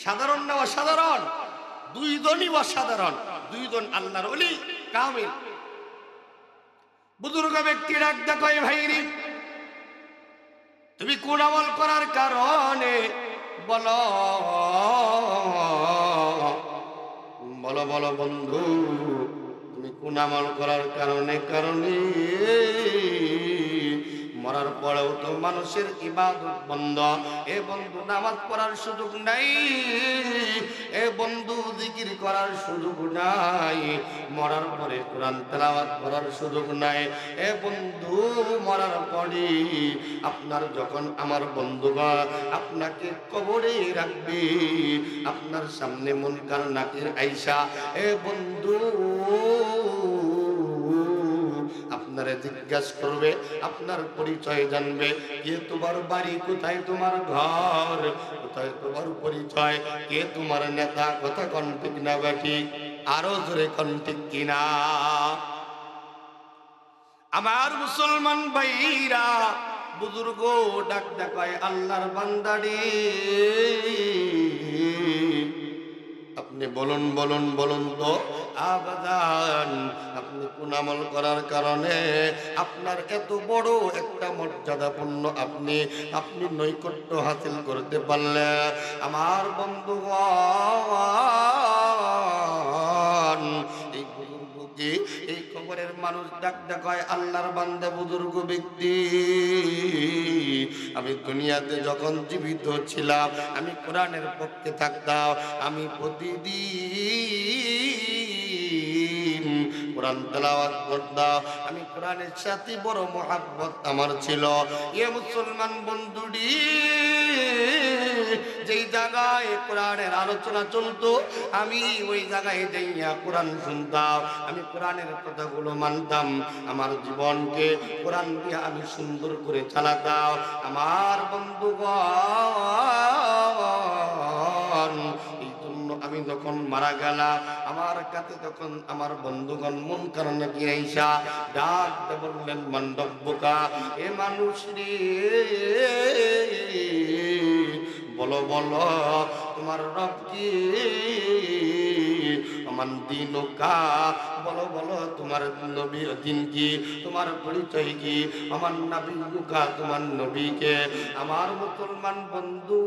সাধারণ না অসাধারণ? দুইজনই অসাধারণ, দুইজন আল্লাহর ওলি কামিল। বুজুর্গ ব্যক্তি ডাক দেখো, ভাইরি তুমি কোন আমল করার কারণে বলো বলো বলো বন্ধু, তুমি কোন আমল করার কারণে মরার পরেও তো মানুষের ইবাদত বন্ধ। এ বন্ধু নামাজ পড়ার সুযোগ নাই, এ বন্ধু জিকির করার সুযোগ নাই, মরার পরে কোরআন তেলাওয়াত করার সুযোগ নাই। এ বন্ধু মরার পরে আপনার যখন আমার বন্ধুগণ আপনাকে কবরে রাখবে, আপনার সামনে মুনকার নাকির আইসা, এ বন্ধু আপনারে জিজ্ঞাসা করবে, আপনার পরিচয় জানবে, কে তোমার বাড়ি, কোথায় তোমার ঘর, কোথায় তোমার পরিচয়, কে তোমার নেতা, কথা কোন ঠিক না বেঠি? আরো জোরে কোন ঠিক কিনা? আমার মুসলমান ভাইরা, বুজুর্গ ডাক দেখায় আল্লাহর বান্দারে, আপনি বলুন বলুন বলুন তো আবাদান, আপনি কোন আমল করার কারণে আপনার এত বড় একটা মর্যাদাপূর্ণ আপনি নৈকট্য হাসিল করতে পারলে? আমার বন্ধুগণ এই বুজুর্গকে, এই কবরের মানুষ ডাক দেখায় আল্লাহর বান্দা বুজুর্গ ব্যক্তি, আমি দুনিয়াতে যখন জীবিত ছিলাম, আমি কোরআনের পক্ষে থাকতাম, আমি প্রতিদিন কোরআন তেলাওয়াত করতাম, আমি কোরআনের সাথে বড় মহব্বত আমার ছিল। এ মুসলমান বন্ধুটি, যেই জায়গায় কোরআনের আলোচনা চলতো, আমি ওই জায়গায় যাইয়া কোরআন শুনতাম, আমি কোরআনের কথাগুলো মানতাম, আমার জীবনকে কোরআন দিয়ে আমি সুন্দর করে চালাতাম। আমার বন্ধুগণ এই জন্য আমি যখন মারা গেলাম, আমার কাছে তখন আমার বন্ধুগণ মুনকার নাকির আইসা ডাক বললেন, মণ্ডপবোকা, এ মানুষ রে, বলো বলো তোমার রব কি? মান দীনুকা, বলো বলো তোমার নবীর দিন কি, তোমার পরিচয় কি, আমার নবীকা, তোমার নবীকে। আমার মুসলমান বন্ধু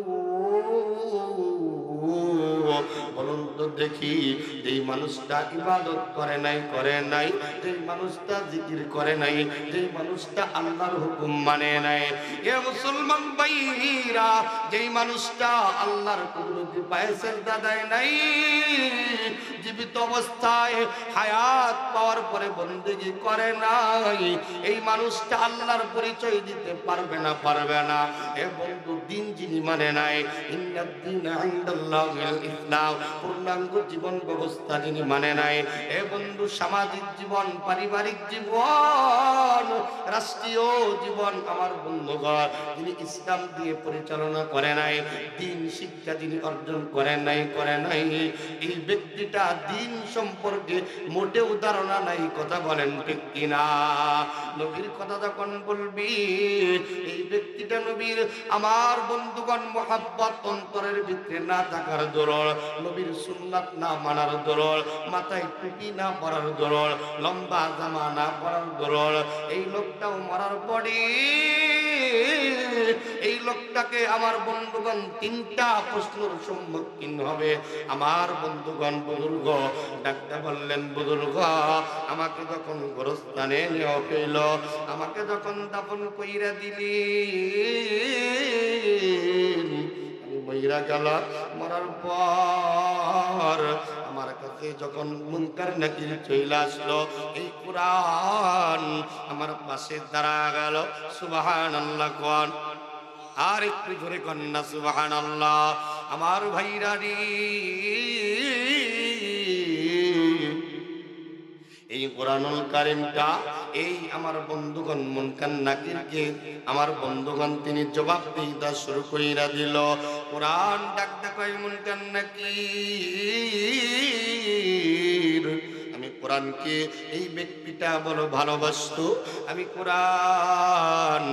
বলুন তো দেখি, যেই মানুষটা ইবাদত করে নাই, যেই মানুষটা জিকির করে নাই, যেই মানুষটা আল্লাহর হুকুম মানে নাই, এ মুসলমান ভাইরা, যেই মানুষটা আল্লাহর কুদরতি পায়ে সিজদা দেয় নাই, জীবিত অবস্থায় হায়াত পাওয়ার পরে বন্দেগী করে নাই, এই মানুষটা আল্লাহর পরিচয় দিতে পারবে না। এ বন্ধু, দিন যিনি মানে নাই, ইন্নাদ-দীনা ইনদাল্লাহিল ইসলাম, পূর্ণাঙ্গ জীবন ব্যবস্থা যিনি মানে নাই, এ বন্ধু, সামাজিক জীবন, পারিবারিক জীবন, রাষ্ট্রীয় জীবন, আমার বন্ধুগণ, যিনি ইসলাম দিয়ে পরিচালনা করে নাই, দিন শিক্ষা যিনি অর্জন করে নাই, এই ব্যক্তিটা দিন সম্পর্কে মোটেও ধারণা নাই। কথা বলেন ঠিক কিনা? নবীর কথা যখন বলবি, এই ব্যক্তিটা নবীর, আমার বন্ধুগণ, মুহাব্বত অন্তরের ভিতরে না থাকার দরুন, নবীর সুন্নাত না মানার দরুন, মাথায় টুপি না পরার দরুন, লম্বা জামা না পরার দরুন, এই লোকটাও মরার পরে এই লোকটাকে আমার বন্ধুগণ তিনটা প্রশ্নের সম্মুখীন হবে। আমার বন্ধুগণ বুজুর্গ ডাক্তার বললেন, বুজুর্গ, আমাকে যখন গোরস্থানে নেওয়া হইল, আমাকে যখন দাফন কইরা দিলি, আমি মইরা গেল, মরার পর আমার কাছে যখন মুনকার নাকির চলে আসলো, এই কোরআন আমার পাশে দাঁড়া গেল। সুবহানাল্লাহ কোন, আর একটু জোরে কন্যা সুবহানাল্লাহ। আমার ভাইরা রে, এই কোরআনুল কারীমটা, এই আমার বন্ধুগণ মুনকার নাকিরকে আমার বন্ধুগণ তিনি জবাব দিতে শুরু কইরা দিল। কোরআন ডাকতে কয়, মুনকার নাকির, আমি কোরআনকে, এই ব্যক্তিটা বড় ভালোবাসতো, আমি কোরআন,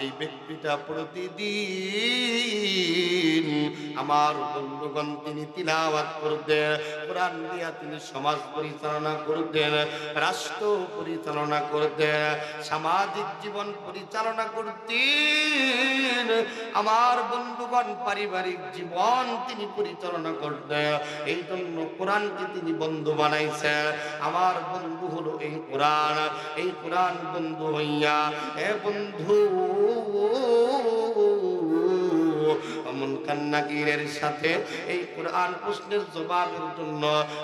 এই ব্যক্তিটা প্রতিদিন আমার বন্ধুগণ তিনি তিলাওয়াত করতেন, কোরআন দিয়া তিনি সমাজ পরিচালনা করতেন, রাষ্ট্র পরিচালনা করতেন, সামাজিক জীবন পরিচালনা করতেন, আমার বন্ধুগণ পারিবারিক জীবন তিনি পরিচালনা করতেন। এই জন্য কোরআনকে তিনি বন্ধু বানাইছেন। আমার বন্ধু হলো এই কোরআন, এই কোরআন বন্ধু হইয়া, এ বন্ধু মুনকার নাকিরের সাথে এই কোরআন প্রশ্নের জবাবের জন্য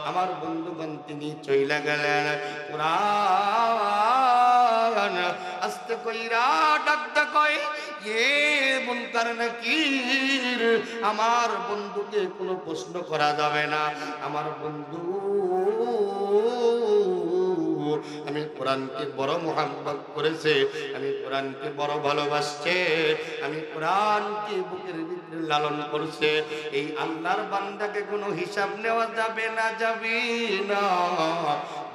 আমার বন্ধুগণ তিনি চইলা গেলেন। কোরআন আস্তে কইরা ডাকতে কয়, এ মুনকার নাকির, আমার বন্ধুকে কোনো প্রশ্ন করা যাবে না। আমার বন্ধু, আমি কোরআনকে বড় মুহাব্বত করেছে, আমি কোরআনকে বড় ভালোবাসছে, আমি কোরআনকে বুকের ভিতরে লালন করছে। এই আল্লাহর বান্দাকে কোনো হিসাব নেওয়া যাবে না,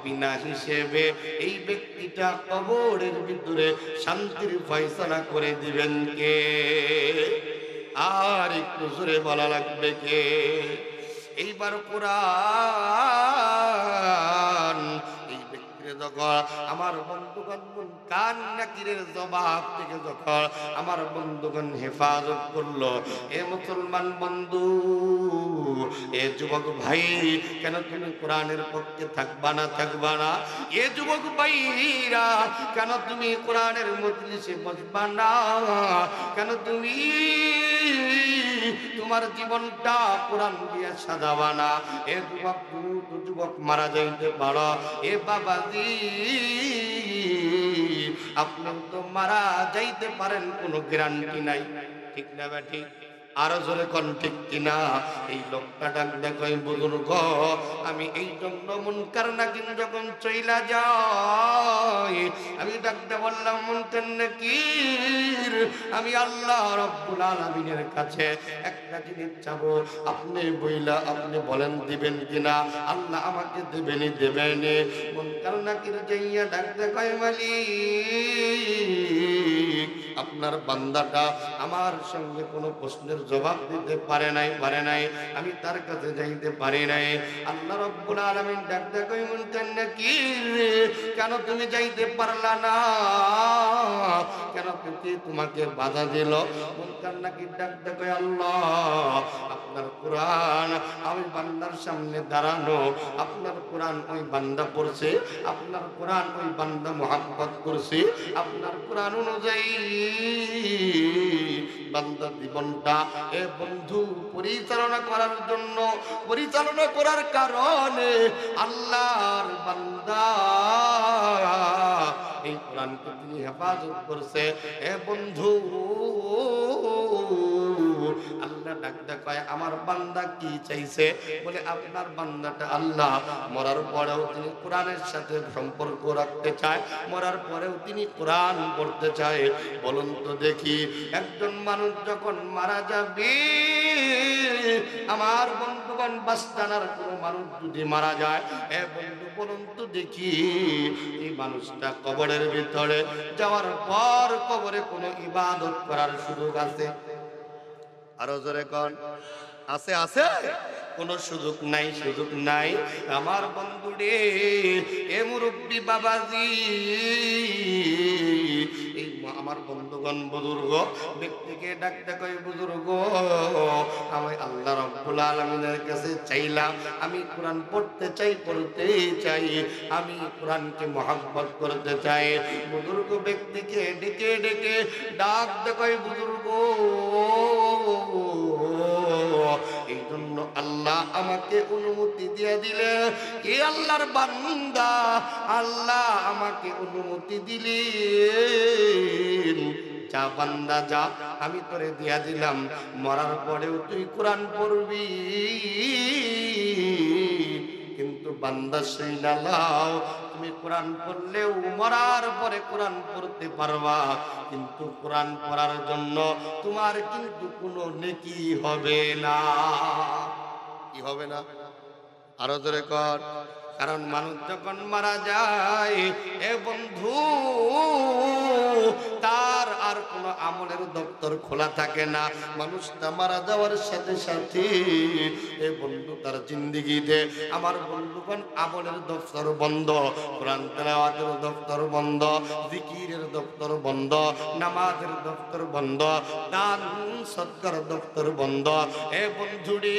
বিনা হিসেবে এই ব্যক্তিটা কবরের ভিতরে শান্তির ফয়সালা করে দিবেন কে? আর একটু জোরে বলা লাগবে কে? এইবার কোরআন এই ব্যক্তির যখন আমার বন্ধুগণ মুনকার নাকিরের জবাব থেকে যখন আমার বন্ধুগণ হেফাজত করলো, এ মুসলমান বন্ধু, এ যুবক ভাই, কেন তুমি কোরআনের পক্ষে থাকবা না? এ যুবক ভাইরা, কেন তুমি কোরআনের মজলিসে বসবা না? কেন তুমি তোমার জীবনটা কোরআন দিয়ে সাজাবা না? এ যুবক মারা যাইতে পারো, এ বাবাজি আপনি তো মারা যাইতে পারেন, কোনো গ্যারান্টি নাই, ঠিক না ঠিক? আরো জোরে কোন ঠিক কিনা? এই লোকটা ডাক দেখো, বুজুর্গ, আমি এই জন্য মুনকার নাকির যখন চইলা যাই, আমি ডাকতে বললাম, মুনকার নাকির, আমি আল্লাহ রাব্বুল আলামিনের কাছে একটা জিনিস চাবো, আপনি বলেন দিবেন কিনা? আল্লাহ আমাকে দেবেন। মুনকার নাকির যাইয়া ডাকতে কয়, মালিক, আপনার বান্দাটা আমার সঙ্গে কোনো প্রশ্নের জবাব দিতে পারে নাই আমি তার কাছে যাইতে পারি নাই। আল্লাহ রাব্বুল আলামিন ডাক ডাক মুনকার নাকির, কেন তুমি যাইতে পারলা না? কেন তোমাকে বাধা দিল? মুনকার নাকির ডাক ডাক, আল্লাহ আপনার কোরআন আমি বান্দার সামনে দাঁড়ানো, আপনার কোরআন ওই বান্দা পড়ছে, আপনার কোরআন ওই বান্দা মুহাব্বত করছে, আপনার কোরআন অনুযায়ী বান্দার জীবনটা এ বন্ধু পরিচালনা করার জন্য, পরিচালনা করার কারণে আল্লাহর বান্দা এই কোরআনকে তিনি হেফাজত করছে। এ বন্ধু আল্লাহ ডাকতে কয়, আমার বান্দা কি চাইছে? বলে আপনার বান্দাটা আল্লাহ মরার পরেও তিনি কোরআনের সাথে সম্পর্ক রাখতে চায়, মরার পরেও তিনি কোরআন পড়তে চায়। বলুন তো দেখি, একজন মানুষ যখন মারা যাবে, আমার বন্ধুগণ বাস্তানার কোনো মানুষ যদি মারা যায়, এ বন্ধু বলুন তো দেখি, এই মানুষটা কবরের ভিতরে যাওয়ার পর কবরে কোনো ইবাদত করার সুযোগ আছে? আরো জোরে কোন আছে? আছে? কোনো সুযোগ নাই, সুযোগ নাই। আমার বন্ধু রে, এ মুরব্বী বাবাজি, এই আমার বন্ধুগণ বুজুর্গ ব্যক্তিকে ডাকতে কই, বুজুর্গ আমি আল্লাহ রাব্বুল আলামিনের কাছে চাইলাম, আমি কোরআন পড়তে চাই, পড়তে চাই, আমি কোরআনকে মহব্বত করতে চাই। বুজুর্গ ব্যক্তিকে ডেকে ডেকে ডাকতে কই, বুজুর্গ এই জন্য আল্লাহ আমাকে অনুমতি দিয়ে দিলে, এ আল্লাহর বান্দা আল্লাহ আমাকে অনুমতি দিলেন, যা বান্দা যা, আমি তোরে দিয়া দিলাম, মরার পরেও তুই কোরআন পড়বি। কিন্তু বান্দা সেই লালাও, তুমি কোরআন পড়লেও মরার পরে কোরআন পড়তে পারবা, কিন্তু কোরআন পড়ার জন্য তোমার কিন্তু কোনো নেকি হবে না। কি হবে না? আরো জোরে কর। কারণ মানুষ যখন মারা যায়, এ বন্ধু তার আর কোনো আমলের দপ্তর খোলা থাকে না। মানুষটা মারা যাওয়ার সাথে সাথে এ বন্ধু তার জিন্দেগিতে, আমার বন্ধুগণ, আমলের দপ্তর বন্ধ, কোরআন তেলাওয়াতের দপ্তর বন্ধ, জিকিরের দপ্তর বন্ধ, নামাজের দপ্তর বন্ধ, দান সদকার দপ্তর বন্ধ। এ বন্ধুরে,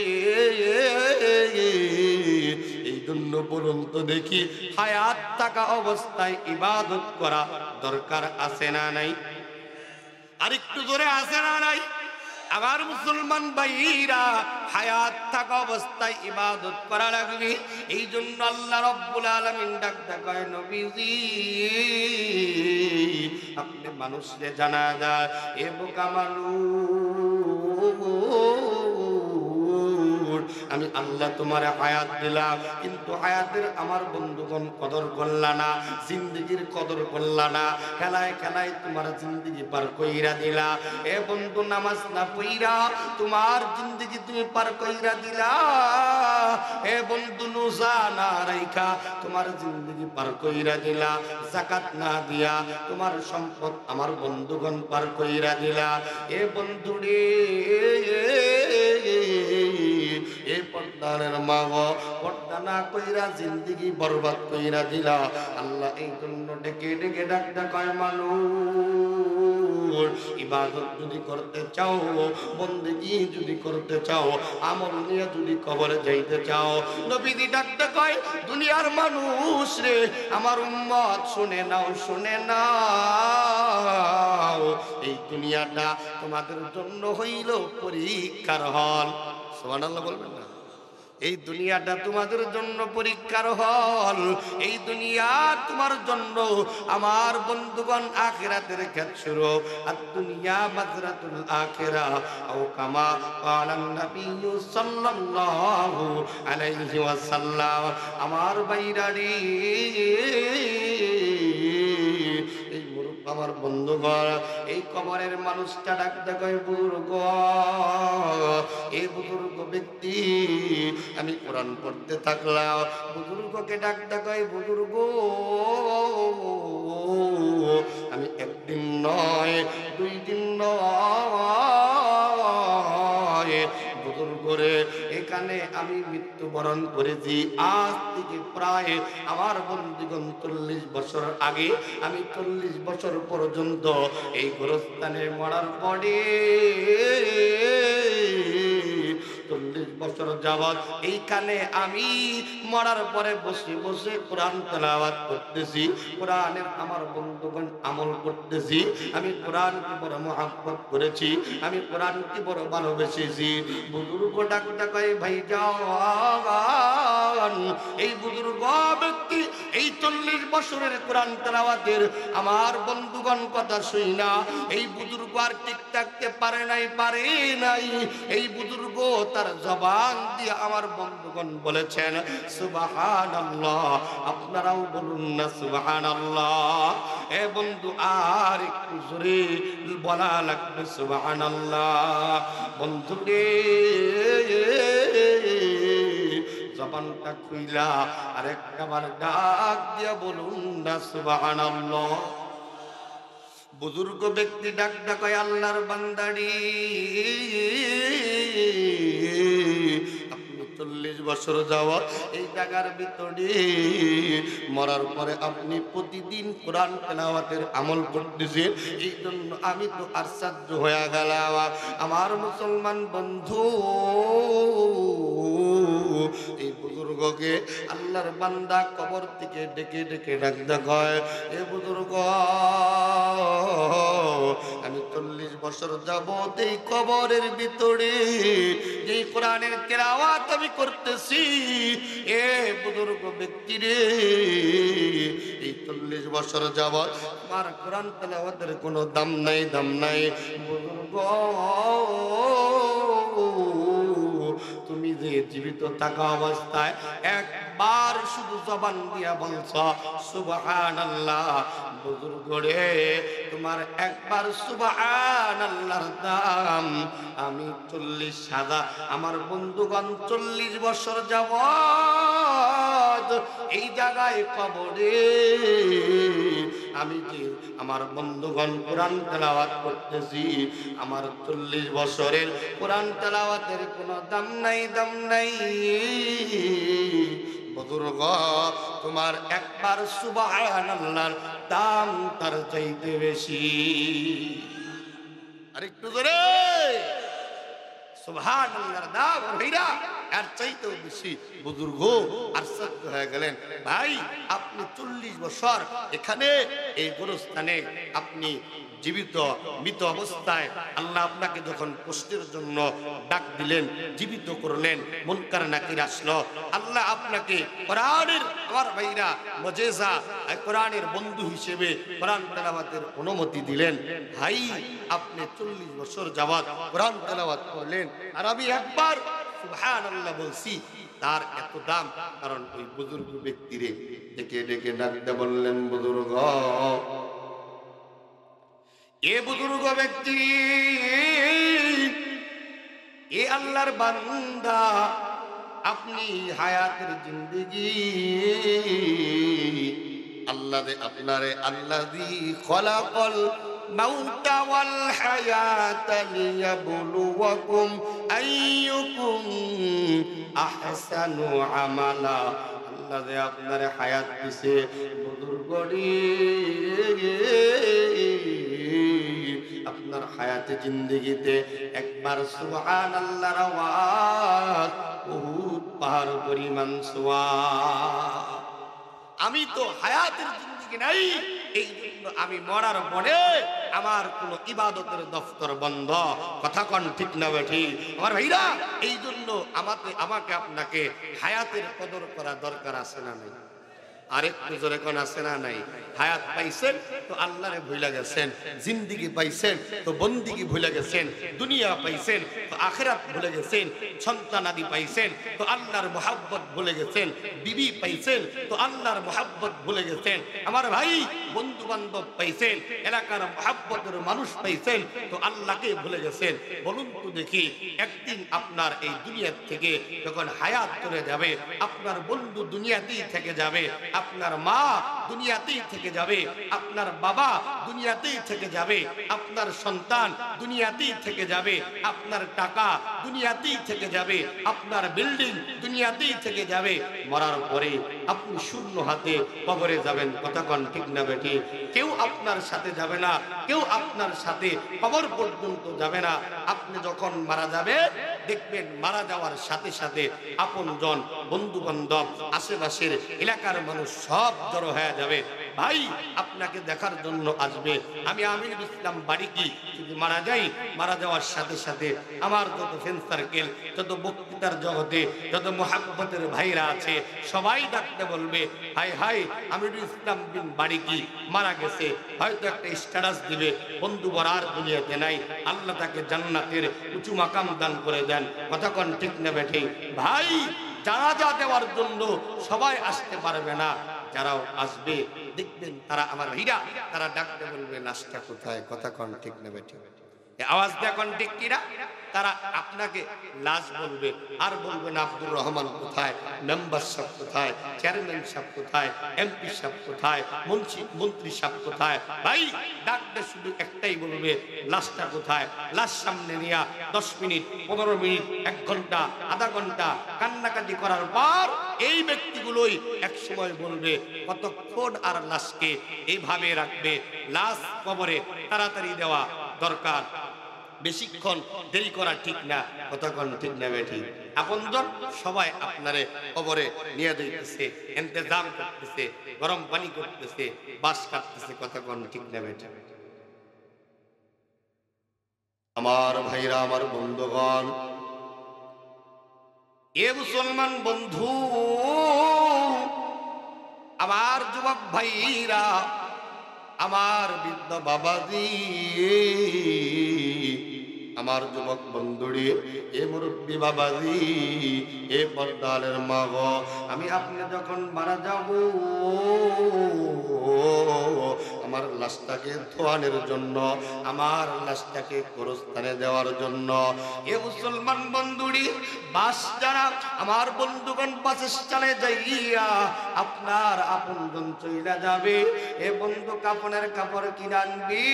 এই জন্য বলুন তো দেখি, হায়াত থাকা অবস্থায় ইবাদত করা দরকার আছে না নাই? আরেকটু জোরে আছে না নাই? আমার মুসলমান ভাইরা, হায়াত থাকা অবস্থায় ইবাদত করা লাগবে। এই জন্য আল্লাহ রাব্বুল আলামিন ডাকতে কয়, নবীজি আপনি মানুষকে জানা যায়, এ বোকা মানুষ, আমি আল্লাহ তোমার হায়াত দিলাম, কিন্তু হায়াতের আমার বন্ধুগণ কদর করলা না, জিন্দেগির কদর করলা না, খেলায় খেলায় তোমার জিন্দেগি পার কইরা দিলা। এ বন্ধু, নামাজ না পইরা তোমার জিন্দেগি তুমি পার কইরা দিলা। এ বন্ধু, রোজা না রাইখা তোমার জিন্দেগি পার কইরা দিলা। যাকাত না দিয়া তোমার সম্পদ আমার বন্ধুগণ পার কইরা দিলা। এ বন্ধু রে, এ পর্দার মা গো, পর্দা না কইরা জিন্দেগি বরবাদ কইরা দিলা। আল্লাহ এই জন্য ডেকে ডেকে ডাকতে কয়, মানুষ ইবাদত যদি করতে চাও, বন্দেগি যদি করতে চাও, আমল নিয়ে যদি কবরে যাইতে চাও, নবীজি ডাকতে কয়, দুনিয়ার মানুষ রে, আমার উম্মত শুনে নাও, শুনে নাও, এই দুনিয়াটা তোমাদের জন্য হইল পরীক্ষার হল। সুবহানাল্লাহ বলবেন না? এই দুনিয়াটা তোমাদের জন্য পরীক্ষার হল। এই দুনিয়া তোমার জন্য আমার বন্ধুগণ আখিরাতের ক্ষেত্র। আর দুনিয়া মাযরাতুল আখিরা, আও কামা ক্বালান নবী সাল্লাল্লাহু আলাইহি ওয়াসাল্লাম। আমার ভাইরা রে, এই মুরুব্বা আমার বন্ধুগণ, এই কবরের মানুষটা ডাকতে কয়, বুজুর্গ, এই বুজুর্গ ব্যক্তি, আমি কোরআন পড়তে থাকলাম, বুজুর্গকে ডাকতে কয়, বুজুর্গ আমি একদিন নয়, দুই দিন নয়, মৃত্যুবরণ করেছি। আজ থেকে প্রায় আমার বন্ধুগণ 40 বছর আগে, আমি 40 বছর পর্যন্ত এই গোরস্থানে মরার পরে 40 বছর যাবৎ এইখানে আমি মরার পরে বসে বসে কোরআন তেলাওয়াত করতেছি, কোরআনের আমার বন্ধুগণ আমল করতেছি। আমি কোরআনকে বড় মহব্বত করেছি, আমি কোরআনকে বড় ভালোবেসেছি। বুজুর্গ ডাকটা কয় ভাই যান, এই বুজুর্গ ব্যক্তি এই 40 বছরের কোরআন তেলাওয়াতের আমার বন্ধুগণ কথা শুই না, এই বুজুর্গ আর ঠিক থাকতে পারে নাই। এই বুজুর্গ তার জবান দিয়ে আমার বন্ধুগণ বলেছেন সুবহানাল্লাহ। আপনারাও বলুন না সুবহানাল্লাহ। এ বন্ধু আর একটু জোরে বলা লাগবে সুবহানাল্লাহ। বন্ধুরে জবানটা খুইলা আর একবার ডাক দিয়া বলুন না সুবহানাল্লাহ। বুজুর্গ ব্যক্তি ডাক ডাকায় আল্লাহর বান্দাড়ি, আপনি 40 বছর যাওয়া এই জায়গার ভিতরে মরার পরে আপনি প্রতিদিন কোরআন তেলাওয়াতের আমল করতেছেন, এই জন্য আমি তো আশ্চর্য হয়ে গেলাম। আমার মুসলমান বন্ধু, এই বুজুর্গকে আল্লাহর বান্দা কবর থেকে ডেকে ডেকে ডাক দেয়, এ বুজুর্গ আমি 40 বছর যাবত এই কবরের ভিতরে যে কোরআনের তেলাওয়াত আমি করতেছি, এ বুজুর্গ ব্যক্তি রে এই 40 বছর যাবত আমার কোরআন তেলাওয়াতের কোনো দাম নাই। বুজুর্গ তুমি যে জীবিত থাকা অবস্থায় একবার শুধু জবান দিয়া বলছ সুবহানাল্লাহ, বুজুর্গ রে তোমার একবার সুবহানাল্লাহর দাম আমি 40 সাদা আমার বন্ধুগণ 40 বছর যাবত এই জায়গায় কবরে আমি যে আমার বন্ধুগণ কোরআন তেলাওয়াত করতেছি, আমার 40 বছরের কোরআন তেলাওয়াতের কোনো দাম নাই। বুজুর্গ তোমার একবার সুবহানাল্লাহর দাম তার চাইতে বেশি। আরেকটু জোরে সুবহানাল্লাহর দাম হইরা আর চাইতেও বেশি। বুজুর্গ আশ্চর্য হয়ে গেলেন, ভাই আপনি 40 বছর এখানে এই গোরস্থানে আপনি জীবিত মৃত অবস্থায় আল্লাহ আপনাকে যখন কষ্টের জন্য ডাক দিলেন, জীবিত করলেন, মুনকার নাকির আসলো, আল্লাহ আপনাকে কোরআনের আমার ভাইরা মুজিজা কোরআনের বন্ধু হিসেবে কোরআন তেলাওয়াতের অনুমতি দিলেন। ভাই আপনি 40 বছর যাবত কোরআন তেলাওয়াত করলেন, আর আমি একবার সুবহানাল্লাহ বলছি, তার এত দাম। কারণ ওই বুজুর্গ ব্যক্তিরে ডেকে ডেকে ডাকতে বললেন, বুজুর্গ এ বুজুর্গ ব্যক্তি, এ আল্লাহর বান্দা, আপনি হায়াতের জিন্দেগি আল্লাহ দে আপনারে আল্লাযী খলাকাল মাউতা ওয়াল হায়াতা লিয়াবলুয়াকুম আইয়ুকুম আহসানু আমালা। আল্লাহ যে আপনারে হায়াত দিছে বুজুর্গরি, আপনার হায়াতে জিন্দেগিতে একবার সুবহানাল্লাহর আওয়াজ বহুত পাহাড় পরিমাণ সওয়াব। আমি তো হায়াতের জিন্দেগি নাই, এই জন্য আমি মরার পরে আমার কোন ইবাদতের দফতর বন্ধ। কথা কোন ঠিক না বেঠি আমার ভাইরা? এই জন্য আমাকে আপনাকে হায়াতের কদর করা দরকার আছে না নাই? আরেকটু জোরে কোন আছে না নাই? হায়াত পাইছেন তো আল্লাহরে ভুলে গেছেন, জিন্দেগি পাইছেন তো বন্দিগি ভুলে গেছেন, দুনিয়া পাইছেন তো আখিরাত ভুলে গেছেন, সন্তান আদি পাইছেন তো আল্লাহর মহব্বত ভুলে গেছেন, বিবি পাইছেন তো আল্লাহর মহব্বত ভুলে গেছেন। আমার ভাই বন্ধু বান্ধব পাইছেন, এলাকার মহব্বতের মানুষ পাইছেন তো আল্লাহকে ভুলে গেছেন। বলুন তো দেখি, একদিন আপনার এই দুনিয়া থেকে যখন হায়াত চলে যাবে, আপনার বন্ধু দুনিয়াতেই থেকে যাবে, আপনার মা দুনিয়াতেই থেকে যাবে, আপনার বাবা দুনিয়াতেই থেকে যাবে, আপনার সন্তান দুনিয়াতেই থেকে যাবে, আপনার টাকা দুনিয়াতেই থেকে যাবে, আপনার বিল্ডিং দুনিয়াতেই থেকে যাবে। মরার পরে আপনি শূন্য হাতে কবরে যাবেন। কথা কোন ঠিক না বেটি? কেউ আপনার সাথে যাবে না, কেউ আপনার সাথে কবর পর্যন্ত যাবে না। আপনি যখন মারা যাবে দেখবেন মারা যাওয়ার সাথে সাথে আপনজন, বন্ধু বান্ধব, আশেপাশের এলাকার মানুষ সব জড়ো হয়ে যাবে। ভাই আপনাকে দেখার জন্য আসবে। আমি আমিনুল ইসলাম বারিকি যদি মারা যাই, মারা যাওয়ার সাথে সাথে আমার যত ফ্রেন্ড সার্কেল, যত বক্তৃতার জগতে যত মুহাব্বতের ভাইরা আছে সবাই ডাকতে বলবে, হাই হাই আমিনুল ইসলাম বিন বারিকি মারা গেছে। হয়তো একটা স্ট্যাটাস দিবে, বন্ধু বরার দুনিয়াতে নাই, আল্লাহ তাকে জান্নাতের উঁচু মাকাম দান করে দেন। কথা কোন ঠিক না বেঠে? ভাই জানাজা দেওয়ার জন্য সবাই আসতে পারবে না, যারাও আসবে দেখবেন তারা আমার হীরা, তারা ডাকতে বলবে লাশটা কোথায়? কথা কোন ঠিক না বেঠে? আওয়াজ দেয়া কোন ঠিক কিনা? তারা আপনাকে লাশ বলবে, আর বলবে না আব্দুর রহমান কোথায়, মেম্বার সাহেব কোথায়, চেয়ারম্যান সাহেব কোথায়, এমপি সাহেব কোথায়, মন্ত্রী সাহেব কোথায়। ভাই ডাকতে শুধু একটাই বলবে লাশটা কোথায়। লাশ সামনে নিয়ে 10 মিনিট, 15 মিনিট, 1 ঘন্টা, আধা ঘন্টা কান্নাকাটি করার পর এই ব্যক্তিগুলোই এক সময় বলবে কতক্ষণ আর লাশকে এইভাবে রাখবে। লাশ কবরে তাড়াতাড়ি দেওয়া দরকার, বেশিক্ষণ দেরি করা ঠিক না। কতক্ষণ ঠিক না বেঠি? আপনজন সবাই আপনারে কবরে নিয়ে দিতেছে, ইন্তজাম করতেছে, গরম পানি করতেছে, বাস কাটতেছে। কতক্ষণ ঠিক না বেঠি? আমার ভাইরা, আমার বন্ধুগণ, এ মুসলমান বন্ধু, আমার যুবক ভাইরা, আমার বৃদ্ধ বাবাজি, আমার যুবক বন্ধুরি, এ মুরব্বী বাবাজি, এ পর্দালের মা গো, আমি আপনি যখন মারা যাব আমার লাশটাকে ধোয়ানোর জন্য, আমার লাশটাকে কবরস্থানে দেওয়ার জন্য, এ মুসলমান বন্ধুরি, বাস যারা আমার বন্ধুগণ বাস স্ট্যান্ডে যাইয়া আপনার আপনজন চইলা যাবে, এ বন্ধু কাপড়ের কাপড় কিনে আনবি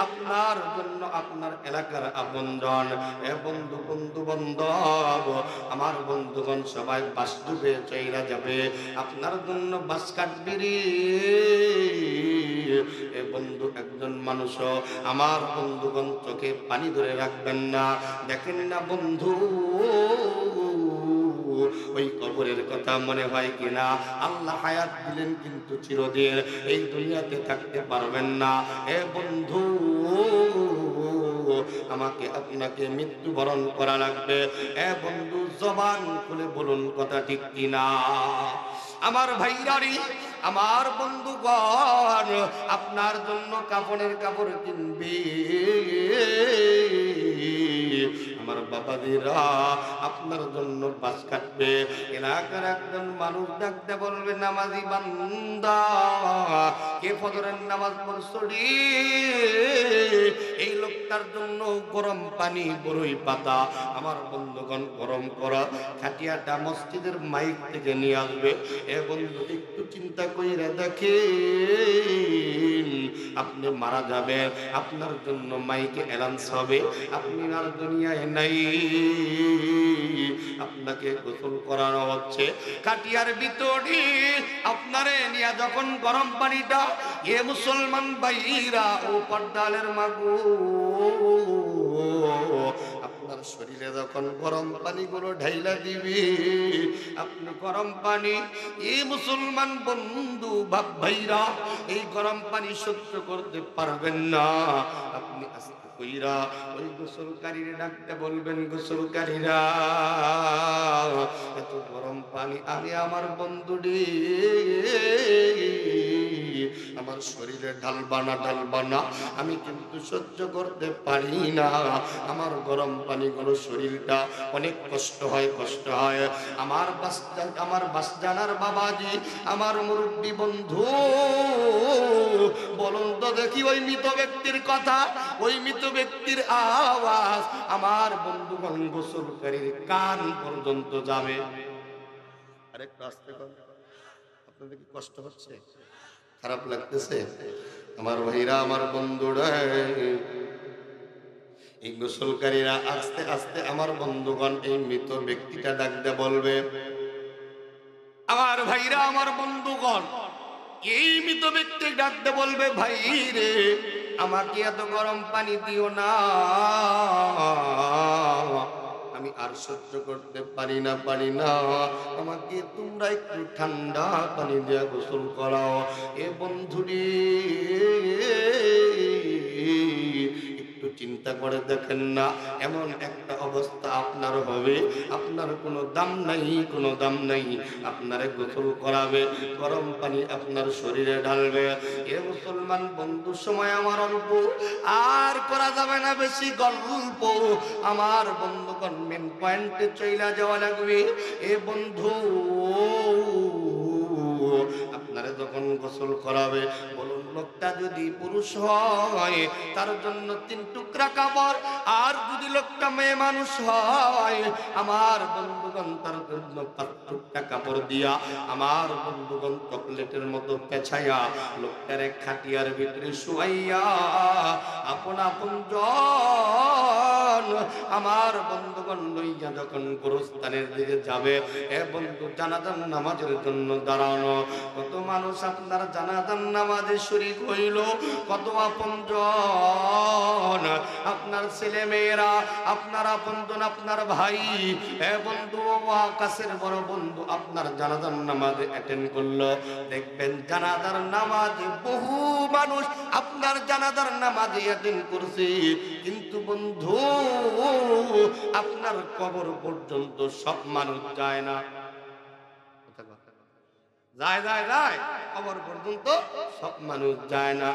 আপনার জন্য, আপনার এলাকার আপনজন। এ বন্ধু, বন্ধু বান্ধব, আমার বন্ধুগণ সবাই বাস ডুবে চইলা যাবে, আপনার জন্য বাস কাটবি রে। এ বন্ধু একজন মানুষ, আমার বন্ধুগণ চোখে পানি ধরে রাখবেন না। দেখেন না বন্ধু ওই কবরের কথা মনে হয় কিনা? আল্লাহ হায়াত দিলেন কিন্তু চিরদিন এই দুনিয়াতে থাকতে পারবেন না। এ বন্ধু আমাকে আপনাকে মৃত্যুবরণ করা লাগবে। এ বন্ধু জবান খুলে বলুন কথা ঠিক কিনা? আমার ভাইরারি, আমার বন্ধুগণ, আপনার জন্য কাপড়ের কাপড় কিনবে, আমার বাবাদিরা আপনার জন্য বাস কাটবে। এলাকার একজন মানুষ ডাকতে বলবে, নামাজি বান্দা, কে ফজরের নামাজ পড়ছড়ি? এই লোকটার জন্য গরম পানি, বরই পাতা, আমার বন্ধুগণ গরম করা খাটিয়াটা মসজিদের মাইক থেকে নিয়ে আসবে। এ বন্ধু একটু চিন্তা কইরা দেখেন, আপনি মারা যাবেন, আপনার জন্য মাইকে অ্যালাউন্স হবে আপনি আর দুনিয়ায় নাই, আপনাকে গোসল করানো হচ্ছে খাটিয়ার ভিতরে। আপনারে নিয়ে যখন গরম পানিটা, এ মুসলমান ভাইরা ও পর্দালের মাগো, আপনার শরীরে যখন গরম পানিগুলো ঢাইলা দিবি, আপনি গরম পানি, এই মুসলমান বন্ধু বাপ ভাইরা এই গরম পানি সহ্য করতে পারবেন না। আপনি আস্তে কইরা ওই গোসলকারীরা ডাকতে বলবেন, গোসলকারীরা এত গরম পানি আমি আমার বন্ধুরে আমার শরীরে ঢালবানা, আমি কিন্তু সহ্য করতে পারি না। আমার গরম পানিগুলো শরীরটা অনেক কষ্ট হয়। আমার বাসজানার বাবাজি, আমার মুরব্বী বন্ধু, বলুন তো দেখি ওই মৃত ব্যক্তির কথা, ওই মৃত ব্যক্তির আওয়াজ আমার বন্ধুগণ গোসলকারীর কান পর্যন্ত যাবে। আরেকটু আস্তে কথা, আপনাদের কি কষ্ট হচ্ছে, খারাপ লাগতেছে? আমার ভাইরা, আমার বন্ধুরা, এই গোসলকারীরা আস্তে আস্তে আমার বন্ধুগণ এই মৃত ব্যক্তিটা ডাকতে বলবে, আমার ভাইরা, আমার বন্ধুগণ, এই মৃত ব্যক্তি ডাকতে বলবে, ভাই রে, আমাকে এত গরম পানি দিও না, আমি আর সহ্য করতে পারি না, আমাকে তোমরা একটু ঠান্ডা পানি দিয়ে গোসল করাও। এ বন্ধুরে, একটু চিন্তা করে দেখেন না, এমন একটা অবস্থা আপনার হবে, আপনার কোনো দাম নাই, আপনারে গোসল করাবে, গরম পানি আপনার শরীরে ঢালবে। এ মুসলমান বন্ধু, সময় আমার অল্প, আর করা যাবে না বেশি গল্প, আমার বন্ধুগণ মেন পয়েন্টে চইলা যাওয়া লাগবে। এ বন্ধু, আপনারা যখন গোসল করাবে, বলুন লোকটা যদি পুরুষ হয় তার জন্য 3 টুকরা কাপড়, আর যদি লোকটা মেয়ে মানুষ হয়, আমার বন্ধুগণ তার জন্য 5 টুকরা কাপড় দিয়া, আমার বন্ধুগণ চকলেটের মতো পেছাইয়া লোকটারে খাটিয়ার ভিতরে শুয়াইয়া আপন জন আমার বন্ধুগণ লইয়া যখন গোরস্থানের দিকে যাবে, এ বন্ধু, জানাজার নামাজের জন্য দাঁড়ানো। কত মানুষ আপনার জানাজার নামাজে শরীক হইল, কত আপনজন, আপনার ছেলে মেয়েরা, আপনার আপনজন, আপনার ভাই, এ বন্ধু, আকাশের বড় বন্ধু আপনার জানাজার নামাজে অ্যাটেন্ড করলো। দেখবেন জানাজার নামাজে বহু মানুষ আপনার জানাজার নামাজে অ্যাটেন্ড করছে, কিন্তু বন্ধু, আপনার কবর পর্যন্ত সব মানুষ যায় না। যায়, কবর পর্যন্ত সব মানুষ যায় না।